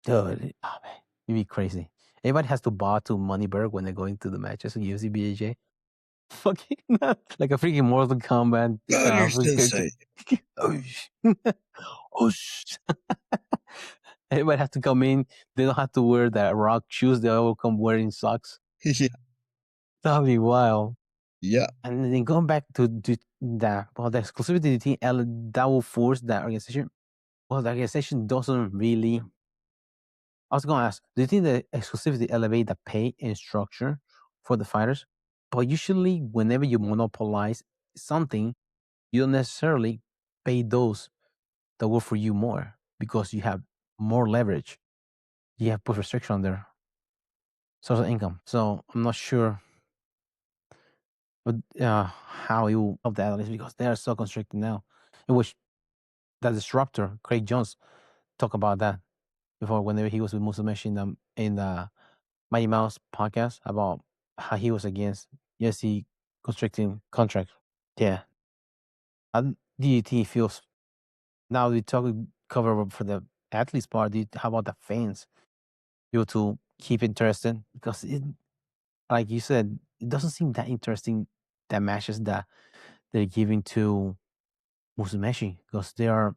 Dude, oh man, you'd be crazy. Everybody has to bow to Moneyberg when they go into the matches of UFC BJJ. Fucking like a freaking Mortal Kombat. God, you're so sick. Oh, everybody has to come in. They don't have to wear that rock shoes. They all come wearing socks. Yeah. That'd be wild. Yeah. And then going back to the exclusivity thing, that will force that organization. Well, the organization doesn't really. I was going to ask, do you think the exclusivity elevate the pay and structure for the fighters? But usually, whenever you monopolize something, you don't necessarily pay those that work for you more because you have more leverage. You have put restriction on their source of income. So I'm not sure how it will help the athletes because they are so constricted now. In which the disruptor, Craig Jones, talked about that before whenever he was with Musameshi in the Mighty Mouse podcast about how he was against UFC constricting contracts. Yeah. How do you think it feels now we cover for the athletes part? How about the fans? You to keep interested because like you said, it doesn't seem that interesting that matches that they're giving to Musameshi because they are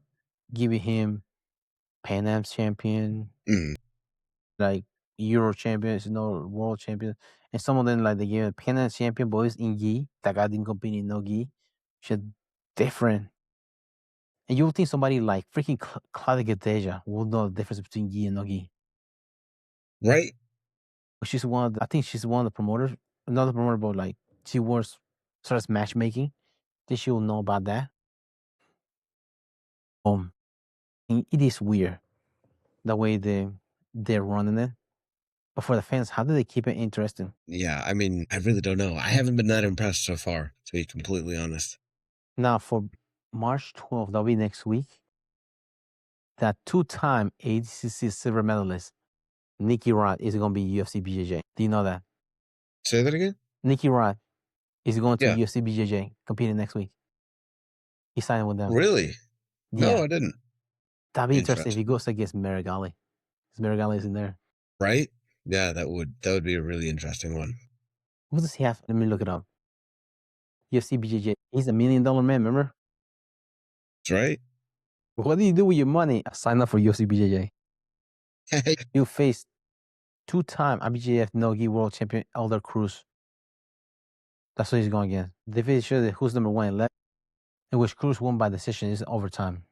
giving him Pan Am champion, like Euro champions, world champion, and some of them like they give Pan Am champion boys in gi. That guy didn't compete in no gi. Shit, different. And you would think somebody like freaking Claudia Gadeja will know the difference between gi and no gi. Right. But she's I think she's one of the promoters, another promoter, but like she works sort of matchmaking. Then she will know about that. It is weird the way they're running it. But for the fans, how do they keep it interesting? Yeah, I mean, I really don't know. I haven't been that impressed so far, to be completely honest. Now, for March 12th, that'll be next week, that 2-time ADCC silver medalist, Nikki Rod, is going to be UFC BJJ. Do you know that? Say that again? Nikki Rod. He's going to Yeah. UFC BJJ, competing next week. He's signing with them. Really? Yeah. No, I didn't. That'd be interesting if he goes against Marigali. Because Marigali is in there. Right? Yeah, that would be a really interesting one. Who does he have? Let me look it up. UFC BJJ. He's $1 million man, remember? That's right. What do you do with your money? Sign up for UFC BJJ. You face 2-time IBJJF No-Gi World Champion Elder Cruz. That's what he's going against. They face each other who's number 1 and left, in which Cruz won by decision in overtime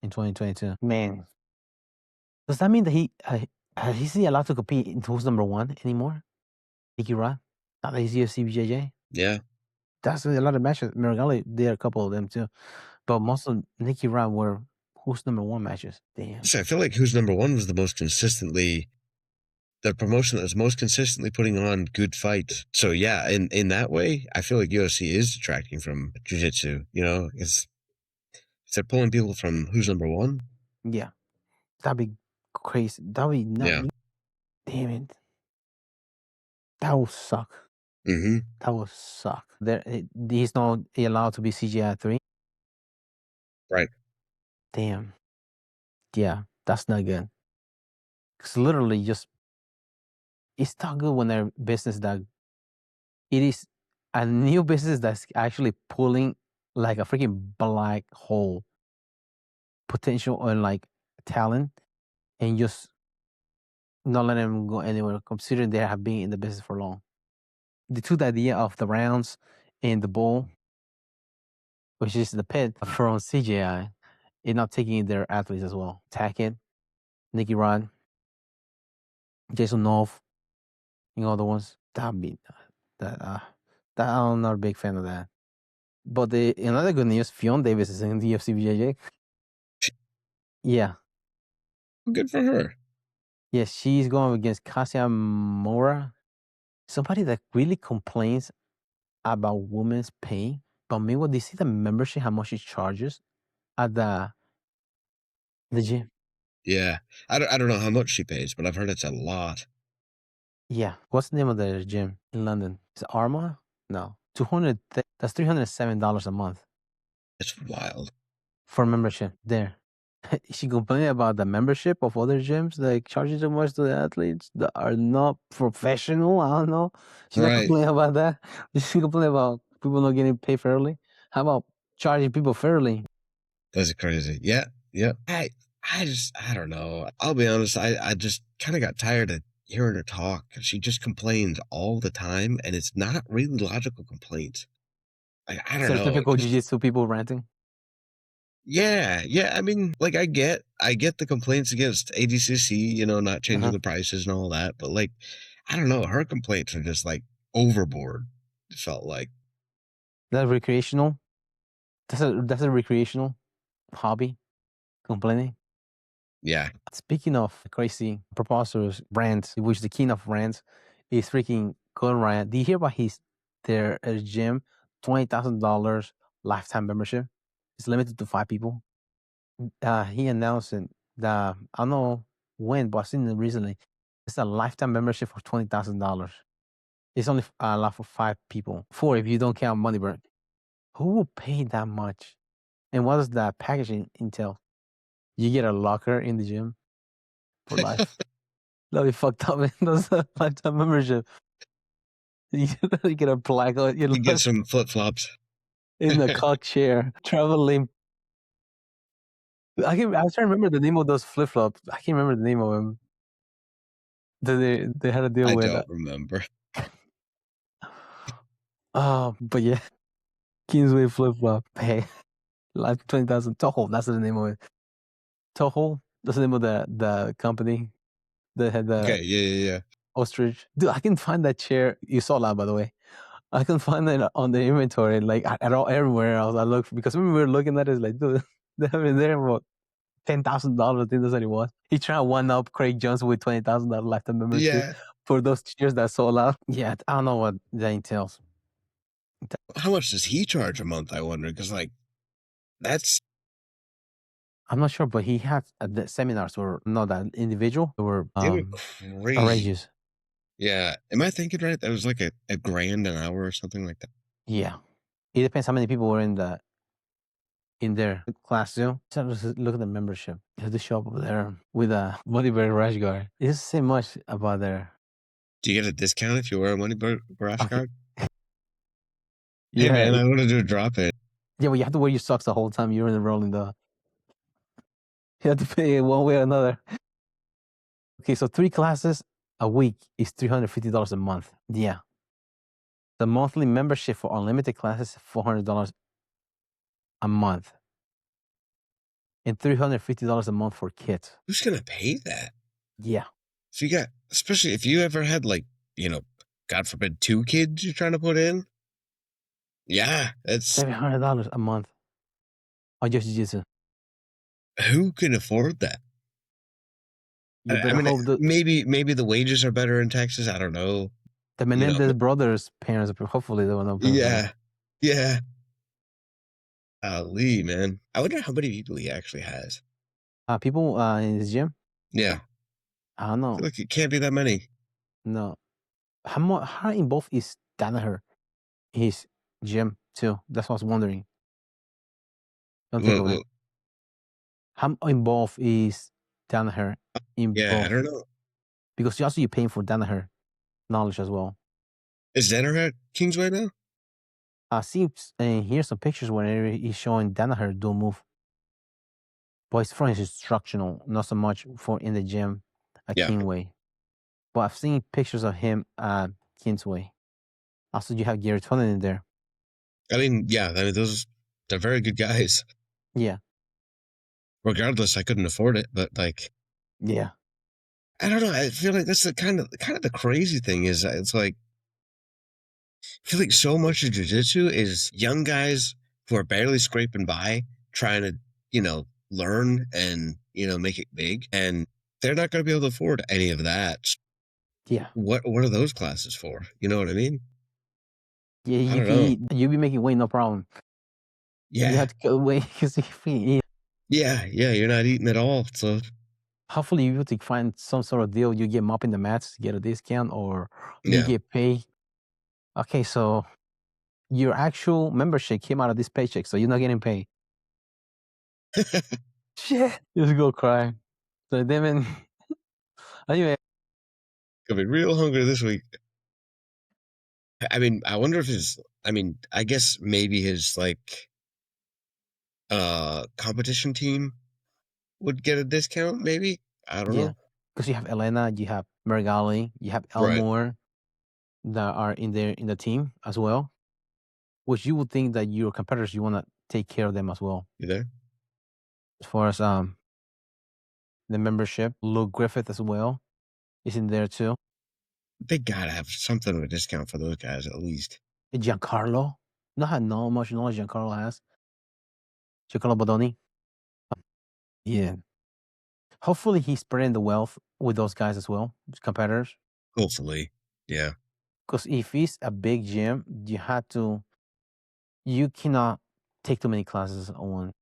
in 2022. Man, does that mean that is he allowed to compete in who's number 1 anymore? Nicky Rod? Now that he's UFC BJJ? Yeah. That's a lot of matches. Marigali did a couple of them too. But most of Nicky Rod were who's number 1 matches. Damn. So I feel like who's number 1 was the promotion that was most consistently putting on good fights. So yeah, in that way, I feel like UFC is detracting from jiu-jitsu. You know, it's they're pulling people from who's number 1. Yeah, that'd be crazy. That'd be nuts. Yeah. Damn it. That would suck. Mm-hmm. That would suck. He's not allowed to be CGI 3. Right. Damn. Yeah, that's not good. Because literally it's not good when they're business that it is a new business that's actually pulling like a freaking black hole potential on like talent and just not letting them go anywhere, considering they have been in the business for long. They took the idea of the rounds and the bowl, which is the pit from CGI, and not taking their athletes as well. Tackett, Nicky Rod, Jason Nov, and other ones. I'm not a big fan of that. But another good news, Fionn Davis is in the UFC BJJ. Yeah. Good for her. Yeah, she's going against Kasia Mora. Somebody that really complains about women's pay. But meanwhile, do you see the membership, how much she charges at the gym? Yeah. I don't know how much she pays, but I've heard it's a lot. Yeah. What's the name of the gym in London? Is it Arman? No. That's $307 a month. It's wild. For membership there. She complaining about the membership of other gyms, like charging too much to the athletes that are not professional. I don't know. She's not complaining about that. She's complaining about people not getting paid fairly. How about charging people fairly? That's crazy. Yeah. Yeah. I don't know. I'll be honest. I just kind of got tired of hearing her talk. She just complains all the time, and it's not really logical complaints. I don't know. Typical jiu-jitsu people ranting. Yeah. I mean, like I get the complaints against ADCC, you know, not changing the prices and all that, but like, I don't know, her complaints are just like overboard. It felt like. That's recreational. That's a recreational hobby. Complaining. Yeah. Speaking of crazy preposterous brands, which the king of brands is freaking Gordon Ryan. Do you hear about their gym? $20,000 lifetime membership. It's limited to 5 people. He announced it. I don't know when, but I've seen it recently. It's a lifetime membership for $20,000. It's only allowed for 5 people. 4 if you don't count money burn. Who will pay that much? And what does that packaging entail? You get a locker in the gym for life. That'd be fucked up, man. That's a lifetime membership. You get a plaque. You get some flip-flops. In the cock chair. Traveling. I was trying to remember the name of those flip-flops. I can't remember the name of them. They had to deal with. I don't remember. But yeah. Kingsway flip-flop. Hey. Life 20,000. Toho. That's the name of it. Toho. That's the name of the company that had the yeah. ostrich. Dude, I can find that chair. You saw that, by the way. I can find that on the inventory, like everywhere else. I look because when we were looking at it, it's like, dude, they have it there for $10,000. I think that's what it was. He tried to one up Craig Johnson with $20,000 lifetime membership for those chairs that sold out. Yeah, I don't know what that entails. How much does he charge a month? I wonder, because like that's. I'm not sure, but he had the seminars were not that individual. They were crazy. outrageous. Yeah. Am I thinking right? That was like a $1,000 an hour or something like that. Yeah. It depends how many people were in their class too. So just look at the membership. You have to show up over there with a bodybuilder rash guard. It doesn't say much about their. Do you get a discount if you wear a money brush Okay. card? Hey man, I wanted to drop it. Yeah, but you have to wear your socks the whole time you're enrolling the. You have to pay one way or another. Okay, so 3 classes a week is $350 a month. Yeah. The monthly membership for unlimited classes is $400 a month. And $350 a month for kids. Who's gonna pay that? Yeah. So you got, especially if you ever had like, God forbid, 2 kids you're trying to put in. Yeah, that's $700 a month on just jiu-jitsu. Who can afford that? You better hope maybe the wages are better in Texas. I don't know. The Menendez brothers' parents, hopefully they will not pay. Yeah. Ali, man. I wonder how many people he actually has. People in his gym? Yeah. I don't know. Look, it can't be that many. No. How involved is Danaher his gym too? That's what I was wondering. Don't think of it. How involved is Danaher in both? I don't know. Because you're paying for Danaher knowledge as well. Is Danaher at Kingsway now? I see, and here's some pictures where he's showing Danaher do move. But it's from his instructional, not so much for in the gym at Kingsway. But I've seen pictures of him at Kingsway. Also, you have Gary Tonin in there. I mean, they're very good guys. Yeah. Regardless, I couldn't afford it, but yeah. I don't know. I feel like that's the kind of the crazy thing is it's like, I feel like so much of jiu-jitsu is young guys who are barely scraping by trying to, learn and, make it big. And they're not going to be able to afford any of that. Yeah. What are those classes for? You know what I mean? Yeah, you can eat. You'll be making weight, no problem. Yeah. You have to go away because you can eat. Yeah, you're not eating at all. So hopefully you to find some sort of deal. You get mopping the mats, get a discount, or you get paid. Okay, so your actual membership came out of this paycheck, so you're not getting paid. Shit. Just go cry. So then, anyway. Gonna be real hungry this week. I mean, I wonder if I guess maybe his competition team would get a discount, maybe. I don't know. Because you have Elena, you have Mergali, you have Elmore that are in the team as well. Which you would think that your competitors, you want to take care of them as well. You there? As far as the membership, Luke Griffith as well is in there too. They gotta have something of a discount for those guys at least. Giancarlo, not how much knowledge Giancarlo has. Giancarlo Bodoni. Yeah. Hopefully he's spreading the wealth with those guys as well, competitors. Hopefully, yeah. Because if it's a big gym, you cannot take too many classes on.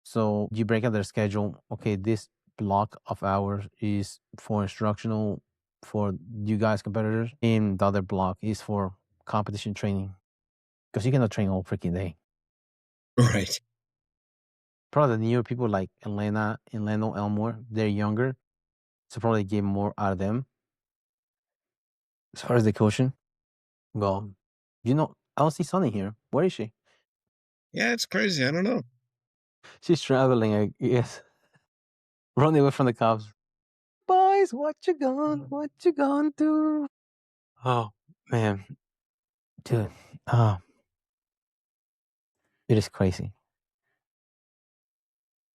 So you break out their schedule. Okay, this block of hours is for instructional for you guys competitors, and the other block is for competition training. Because you cannot train all freaking day. Right. Probably the newer people like Elena and Leno Elmore, they're younger. So probably get more out of them. As far as the coaching. Well, I don't see Sunny here. Where is she? Yeah, it's crazy. I don't know. She's traveling, I guess. Running away from the cops. Boys, what you gonna do? Oh, man. Dude. It is crazy.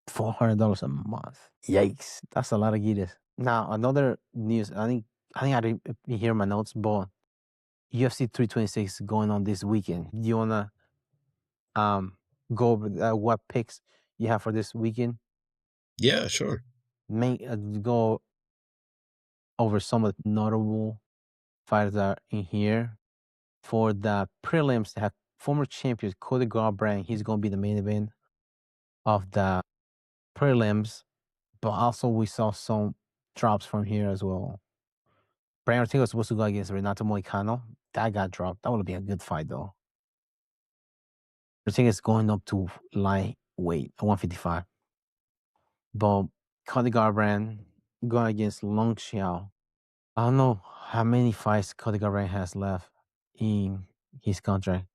$400 a month. Yikes. That's a lot of guitas. Now, another news. I think I didn't hear my notes, but UFC 326 going on this weekend. Do you wanna go over what picks you have for this weekend? Yeah, sure. Go over some of the notable fighters that are in here. For the prelims, they have former champion Cody Garbrandt. He's going to be the main event of the prelims. But also we saw some drops from here as well. Brian Ortega was supposed to go against Renato Moicano. That got dropped. That would be a good fight, though. I think it's going up to lightweight, 155. But Cody Garbrandt going against Long Xiao. I don't know how many fights Cody Garbrandt has left in his contract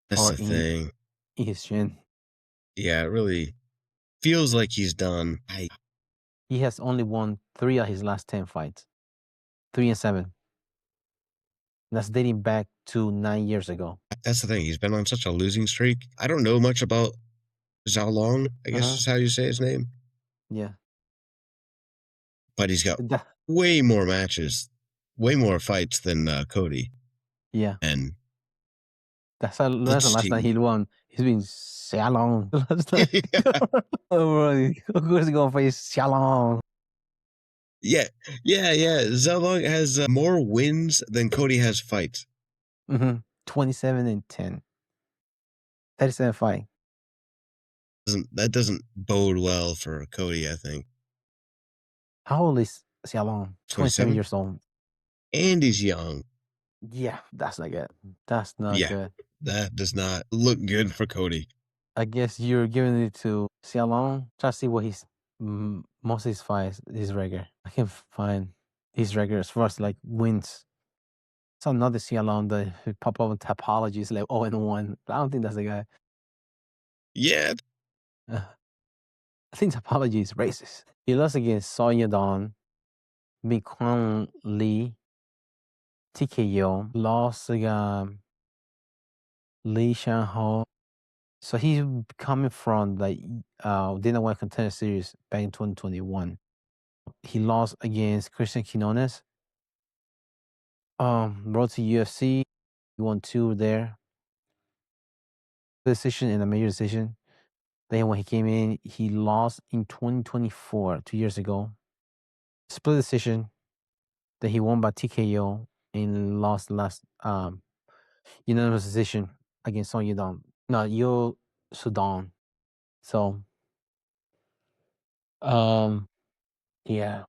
That's or the thing. in his chin. Yeah, it really feels like he's done. He has only won 3 of his last 10 fights. 3-7. That's dating back to 9 years ago. That's the thing. He's been on such a losing streak. I don't know much about Zhao Long, I guess is how you say his name. Yeah. But he's got way more matches, way more fights than Cody. Yeah. And that's the last time he won. He's been Xiaolong the last time. Of course he's going to face Xiaolong. Yeah. Zhao Long has more wins than Cody has fights. 27-10. 37 fight. That doesn't bode well for Cody, I think. How old is Xiaolong? 27 years old. And he's young. Yeah, that's not good. That's not good. That does not look good for Cody. I guess you're giving it to Xiaolong. Try to see what his most of his fights, his record. I can find his record as far as like wins. It's another Xiaolong that pop up on Tapology. It's like 0-1. I don't think that's the guy. Yeah. I think Tapology is racist. He lost against Sonya Dawn, Mikwang Lee, TKO, lost against Lee Shanho. So he's coming from the Dana White Contender Series back in 2021. He lost against Christian Quinones. Road to UFC. He won 2 there. Decision and a major decision. Then when he came in, he lost in 2024, 2 years ago. Split decision. Then he won by TKO and lost the last unanimous decision against Song Yudong. No, Yo Sudan. So yeah.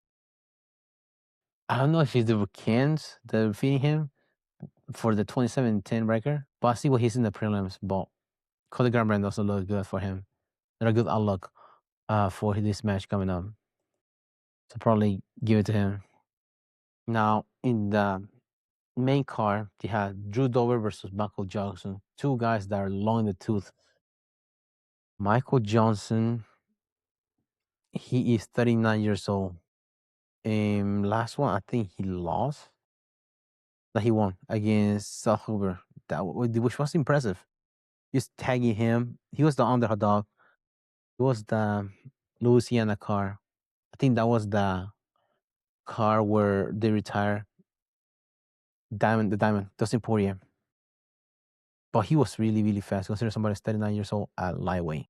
I don't know if it's the Vulcans that are defeating him for the 27-10 record, but I see what he's in the prelims. But Cody Garbrandt also look good for him. They're a good outlook for this match coming up. So probably give it to him. Now in the main card, they had Drew Dober versus Michael Johnson. 2 guys that are long in the tooth. Michael Johnson, he is 39 years old. Last one, I think he lost. That he won against South Hoover. Which was impressive. Just tagging him. He was the underdog. It was the Louisiana car. I think that was the car where they retire the Diamond, Dustin Poirier. But he was really, really fast. Consider somebody 39 years old at lightweight.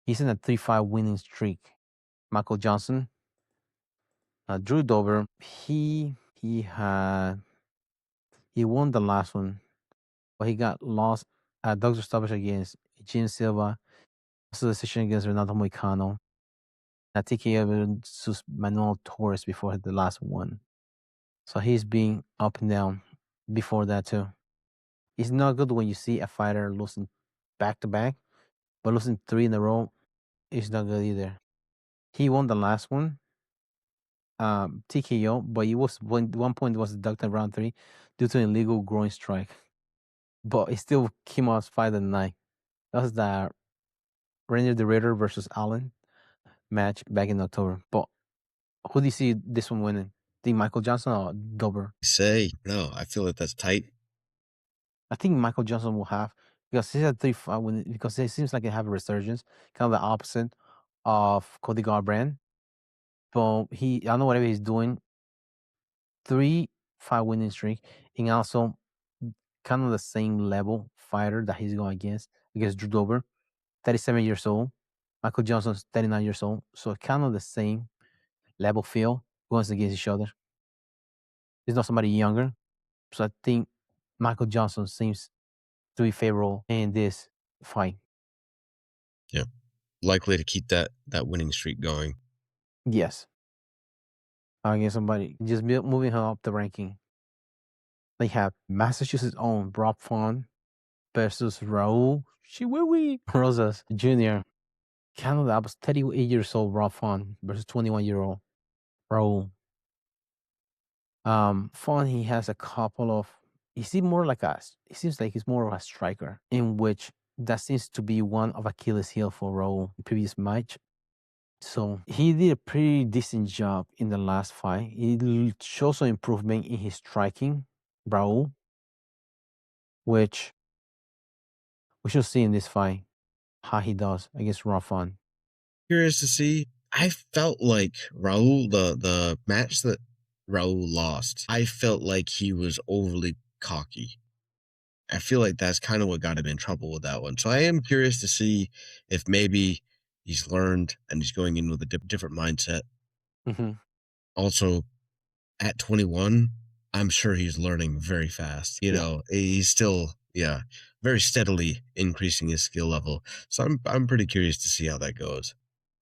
He's in a 3-5 winning streak. Michael Johnson. Drew Dober, he won the last one, but he got lost at Dr. Stoppage against Gene Silva. Also decision against Renato Moicano. TKO versus Manuel Torres before the last one. So he's being up and down before that too. It's not good when you see a fighter losing back to back, but losing 3 in a row is not good either. He won the last one, TKO, but it was one point was deducted round 3 due to an illegal groin strike. But it still came out 5-9. That was the Rainier the Raider versus Allen match back in October. But who do you see this one winning? Think Michael Johnson or Dober? No, I feel that that's tight. I think Michael Johnson will have, because he's at 3-5 winning, because it seems like he have a resurgence, kind of the opposite of Cody Garbrandt. But I don't know whatever he's doing. 3-5 winning streak, and also kind of the same level fighter that he's going against Drew Dober, 37 years old. Michael Johnson's 39 years old. So kind of the same level feel going against each other. He's not somebody younger. So I think Michael Johnson seems to be favorable in this fight. Yeah. Likely to keep that winning streak going. Yes. Against somebody just moving her up the ranking. They have Massachusetts' own Rob Font, versus Raul Chihuahua Rosas Jr. Canada, I was 38 years old, Raw Fawn versus 21-year-old Raul. Fawn, he has a couple of. He seems like he's more of a striker, in which that seems to be one of Achilles' heel for Raul in previous match. So he did a pretty decent job in the last fight. He showed some improvement in his striking, Raul, which we should see in this fight how he does against Rafan. Curious to see. I felt like Raul, the match that Raul lost, I felt like he was overly cocky. I feel like that's kind of what got him in trouble with that one. So I am curious to see if maybe he's learned and he's going in with a different mindset. Mm-hmm. Also, at 21, I'm sure he's learning very fast. You know, he's still, very steadily increasing his skill level. So I'm pretty curious to see how that goes.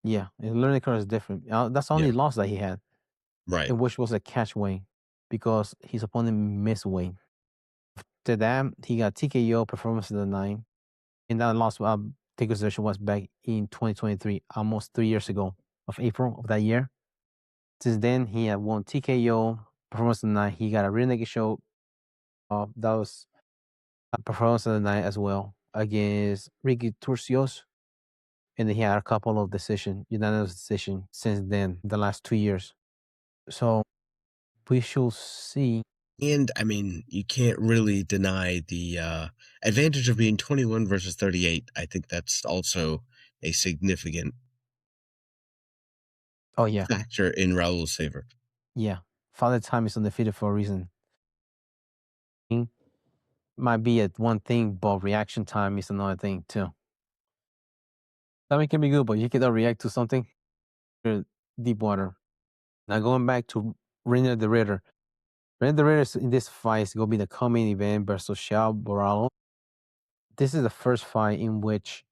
Yeah, his learning curve is different. That's the only loss that he had, right? Which was a catch weight because his opponent missed weight. After that, he got TKO performance of the night, and that loss takeover was back in 2023, almost 3 years ago, of April of that year. Since then, he had won TKO performance of the night. He got a rear naked choke. That was a performance of the night as well against Ricky Turcios. And then he had a couple of unanimous decision since then, the last 2 years. So we shall see. And I mean, you can't really deny the advantage of being 21 versus 38. I think that's also a significant factor in Raul's favor. Yeah. Father Time is undefeated for a reason. Might be one thing, but reaction time is another thing too. Timing can be good, but you cannot react to something. Deep water. Now going back to Reina the Ritter. Reina the Ritter in this fight is going to be the co-main event versus Xiao Borrallo. This is the first fight in which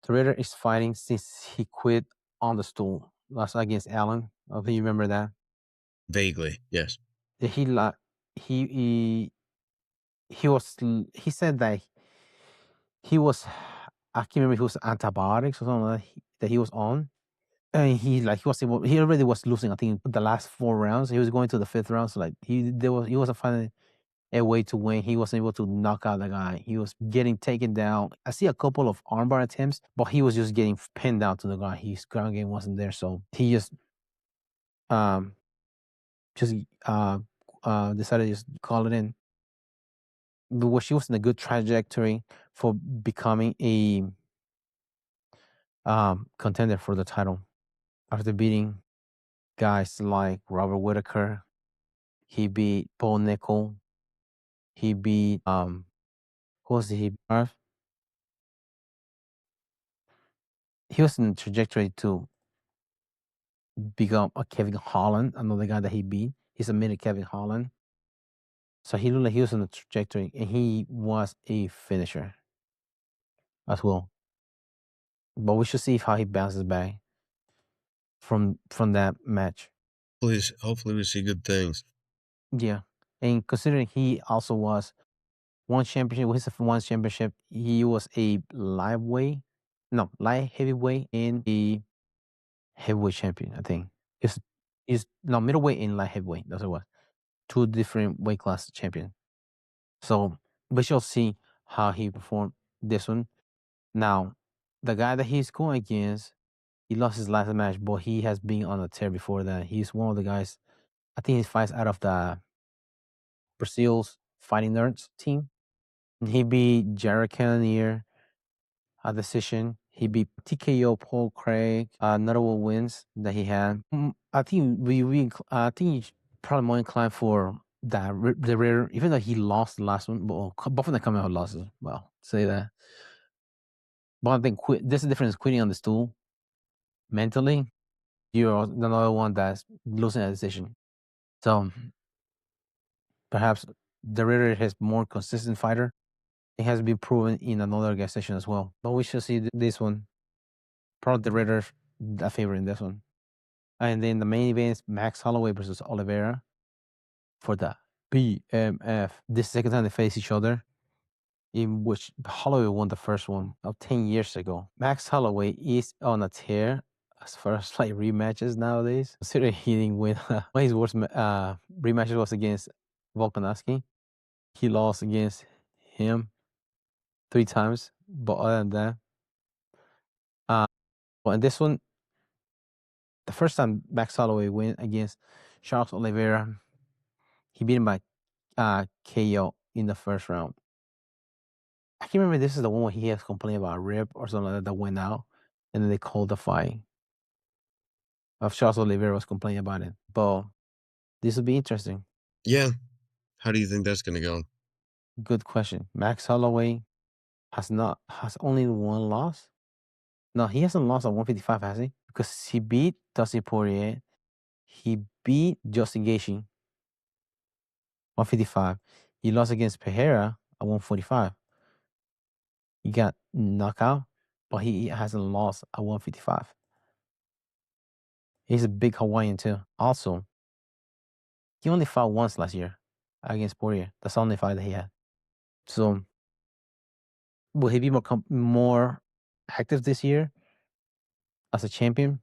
the Ritter is fighting since he quit on the stool last against Allen. I think you remember that. Vaguely, yes. He said that he was, I can't remember if it was antibiotics or something like that he was on. And he already was losing, I think, the last 4 rounds. He was going to the 5th round. So like he wasn't finding a way to win. He wasn't able to knock out the guy. He was getting taken down. I see a couple of armbar attempts, but he was just getting pinned down to the guy. His ground game wasn't there. So he just decided to just call it in. But she was in a good trajectory for becoming a contender for the title after beating guys like Robert Whitaker. He beat Paul Nickel. He beat who was he? He was in the trajectory to become a Kevin Holland, another guy that he beat. He submitted Kevin Holland. So he looked like he was on the trajectory, and he was a finisher as well. But we should see how he bounces back from that match. Please, hopefully we see good things. Yeah. And considering he also was one championship, with his one championship, he was a light heavyweight in the heavyweight champion, I think. He's middleweight and light heavyweight. That's what it was. 2 different weight class champion. So we shall see how he performed this one. Now, the guy that he's going against, he lost his last match, but he has been on a tear before that. He's one of the guys, I think he fights out of the Brazil's Fighting Nerds team. He beat Jared Cannonier a decision. He beat TKO Paul Craig, notable wins that he had. I think I think he's probably more inclined for the Ritter, even though he lost the last one. But both of them come out with losses. Well, say that. But I think this is the difference quitting on the stool. Mentally, you're another one that's losing a decision. So perhaps the Ritter has more consistent fighter. It has been proven in another organization as well. But we should see this one. Probably the Ritter a favorite in this one. And then the main event is Max Holloway versus Oliveira for the BMF. This is the second time they face each other. in which Holloway won the first one of 10 years ago. Max Holloway is on a tear as far as like rematches nowadays. Considering he didn't win. One of his worst rematches was against Volkanovski. He lost against him 3 times, but other than that, well, in this one, the first time Max Holloway went against Charles Oliveira, he beat him by KO in the first round. I can't remember. This is the one where he has complained about a rib or something like that went out, and then they called the fight. Of Charles Oliveira was complaining about it, but this will be interesting. Yeah. How do you think that's going to go? Good question. Max Holloway has only one loss. No, he hasn't lost at 155, has he? Because he beat Dustin Poirier. He beat Justin Gaethje 155. He lost against Pereira at 145. He got knocked out, but he hasn't lost at 155. He's a big Hawaiian too. Also, he only fought once last year against Poirier. That's the only fight that he had. So, will he be more active this year as a champion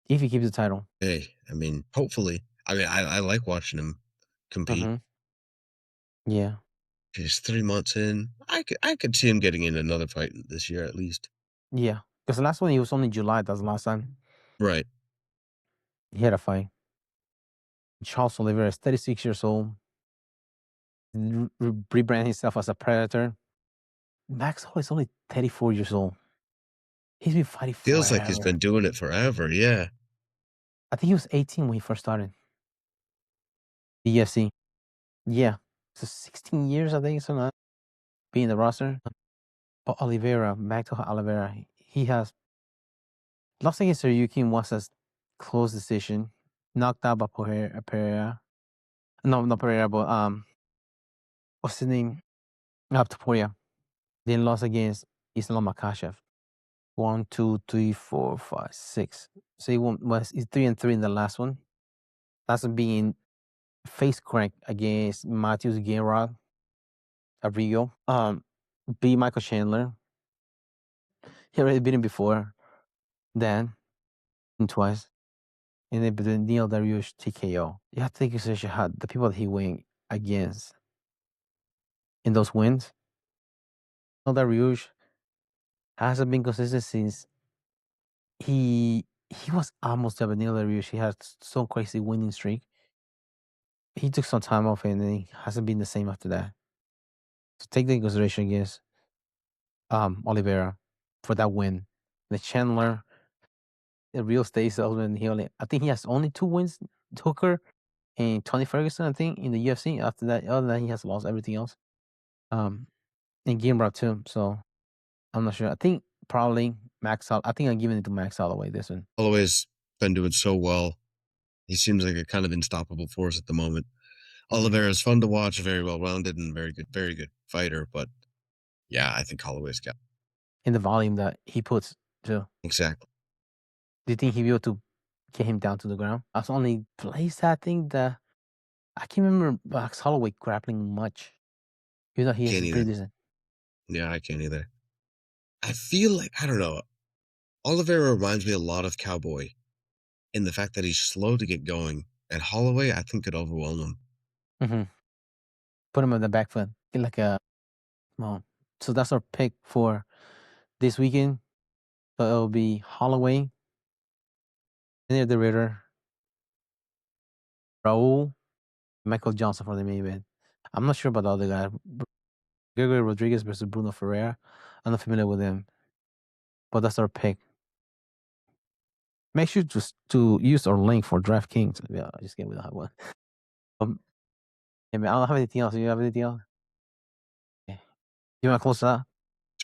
if he keeps the title? Hey, I mean, hopefully. I mean, I like watching him compete. Yeah. He's 3 months in. I could see him getting in another fight this year at least. Yeah. Because the last one, he was only July. That's the last time. Right. He had a fight. Charles Oliveira is 36 years old. Rebrand himself as a predator. Max Holloway is only 34 years old. He's been fighting forever. Feels like he's been doing it forever, yeah. I think he was 18 when he first started. The UFC. Yeah. So 16 years, I think, so not being the roster. But Oliveira, back to Oliveira, he has lost against Tsarukyan once a close decision, knocked out by Pereira. No, not Pereira, but what's his name? Up to Poirier. Then lost against Islam Makhachev. 1, 2, 3, 4, 5, 6. So he's 3-3 in the last one. Last one being face crank against Matthews Gainrod Abrigo. Beat Michael Chandler. He already beat him before then, and twice. And then the Neil Dariush TKO. You have to take consideration how the people that he went against in those wins. Neil Dariush hasn't been consistent since he was almost there, but Neil Dariush, he had some crazy winning streak. He took some time off and then he hasn't been the same after that. So take that in consideration against Oliveira for that win. The Chandler, the real estate salesman, I think he has only 2 wins, Hooker and Tony Ferguson, I think, in the UFC. After that, other than that, he has lost everything else. And Gamrot too. So I'm not sure. I think probably I think I'm giving it to Max Holloway this one. Holloway's been doing so well. He seems like a kind of unstoppable force at the moment. Oliveira's fun to watch, very well rounded and very good fighter. But yeah, I think Holloway's got in the volume that he puts too. Exactly. Do you think he'll be able to get him down to the ground? That's the only place I think that I can't remember Max Holloway grappling much. Even though he is pretty decent. Yeah, I can't either. I feel like, I don't know, Oliveira reminds me a lot of Cowboy in the fact that he's slow to get going. And Holloway, I think, could overwhelm him. Put him on the back foot. Get like a... So that's our pick for this weekend. So it'll be Holloway, Daniel the Ritter, Brawl, Michael Johnson for the main event. I'm not sure about the other guy. Gregory Rodriguez versus Bruno Ferreira. I'm not familiar with him. But that's our pick. Make sure to use our link for DraftKings. Yeah, I just came with that one. Yeah, man, I don't have anything else. Do you have anything else? Okay. You want to close that?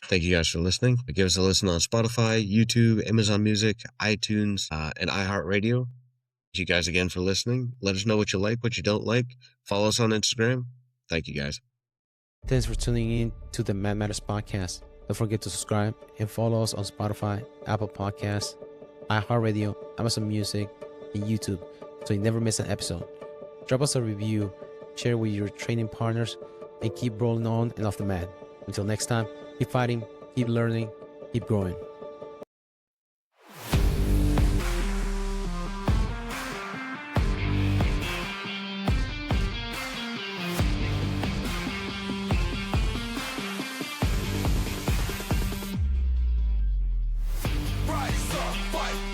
Thank you guys for listening. Give us a listen on Spotify, YouTube, Amazon Music, iTunes, and iHeartRadio. Thank you guys again for listening. Let us know what you like, what you don't like. Follow us on Instagram. Thank you guys. Thanks for tuning in to the Mad Matters podcast. Don't forget to subscribe and follow us on Spotify, Apple Podcasts, iHeartRadio, Amazon Music, and YouTube so you never miss an episode. Drop us a review, share with your training partners, and keep rolling on and off the mat. Until next time, keep fighting, keep learning, keep growing. Rise up, fight.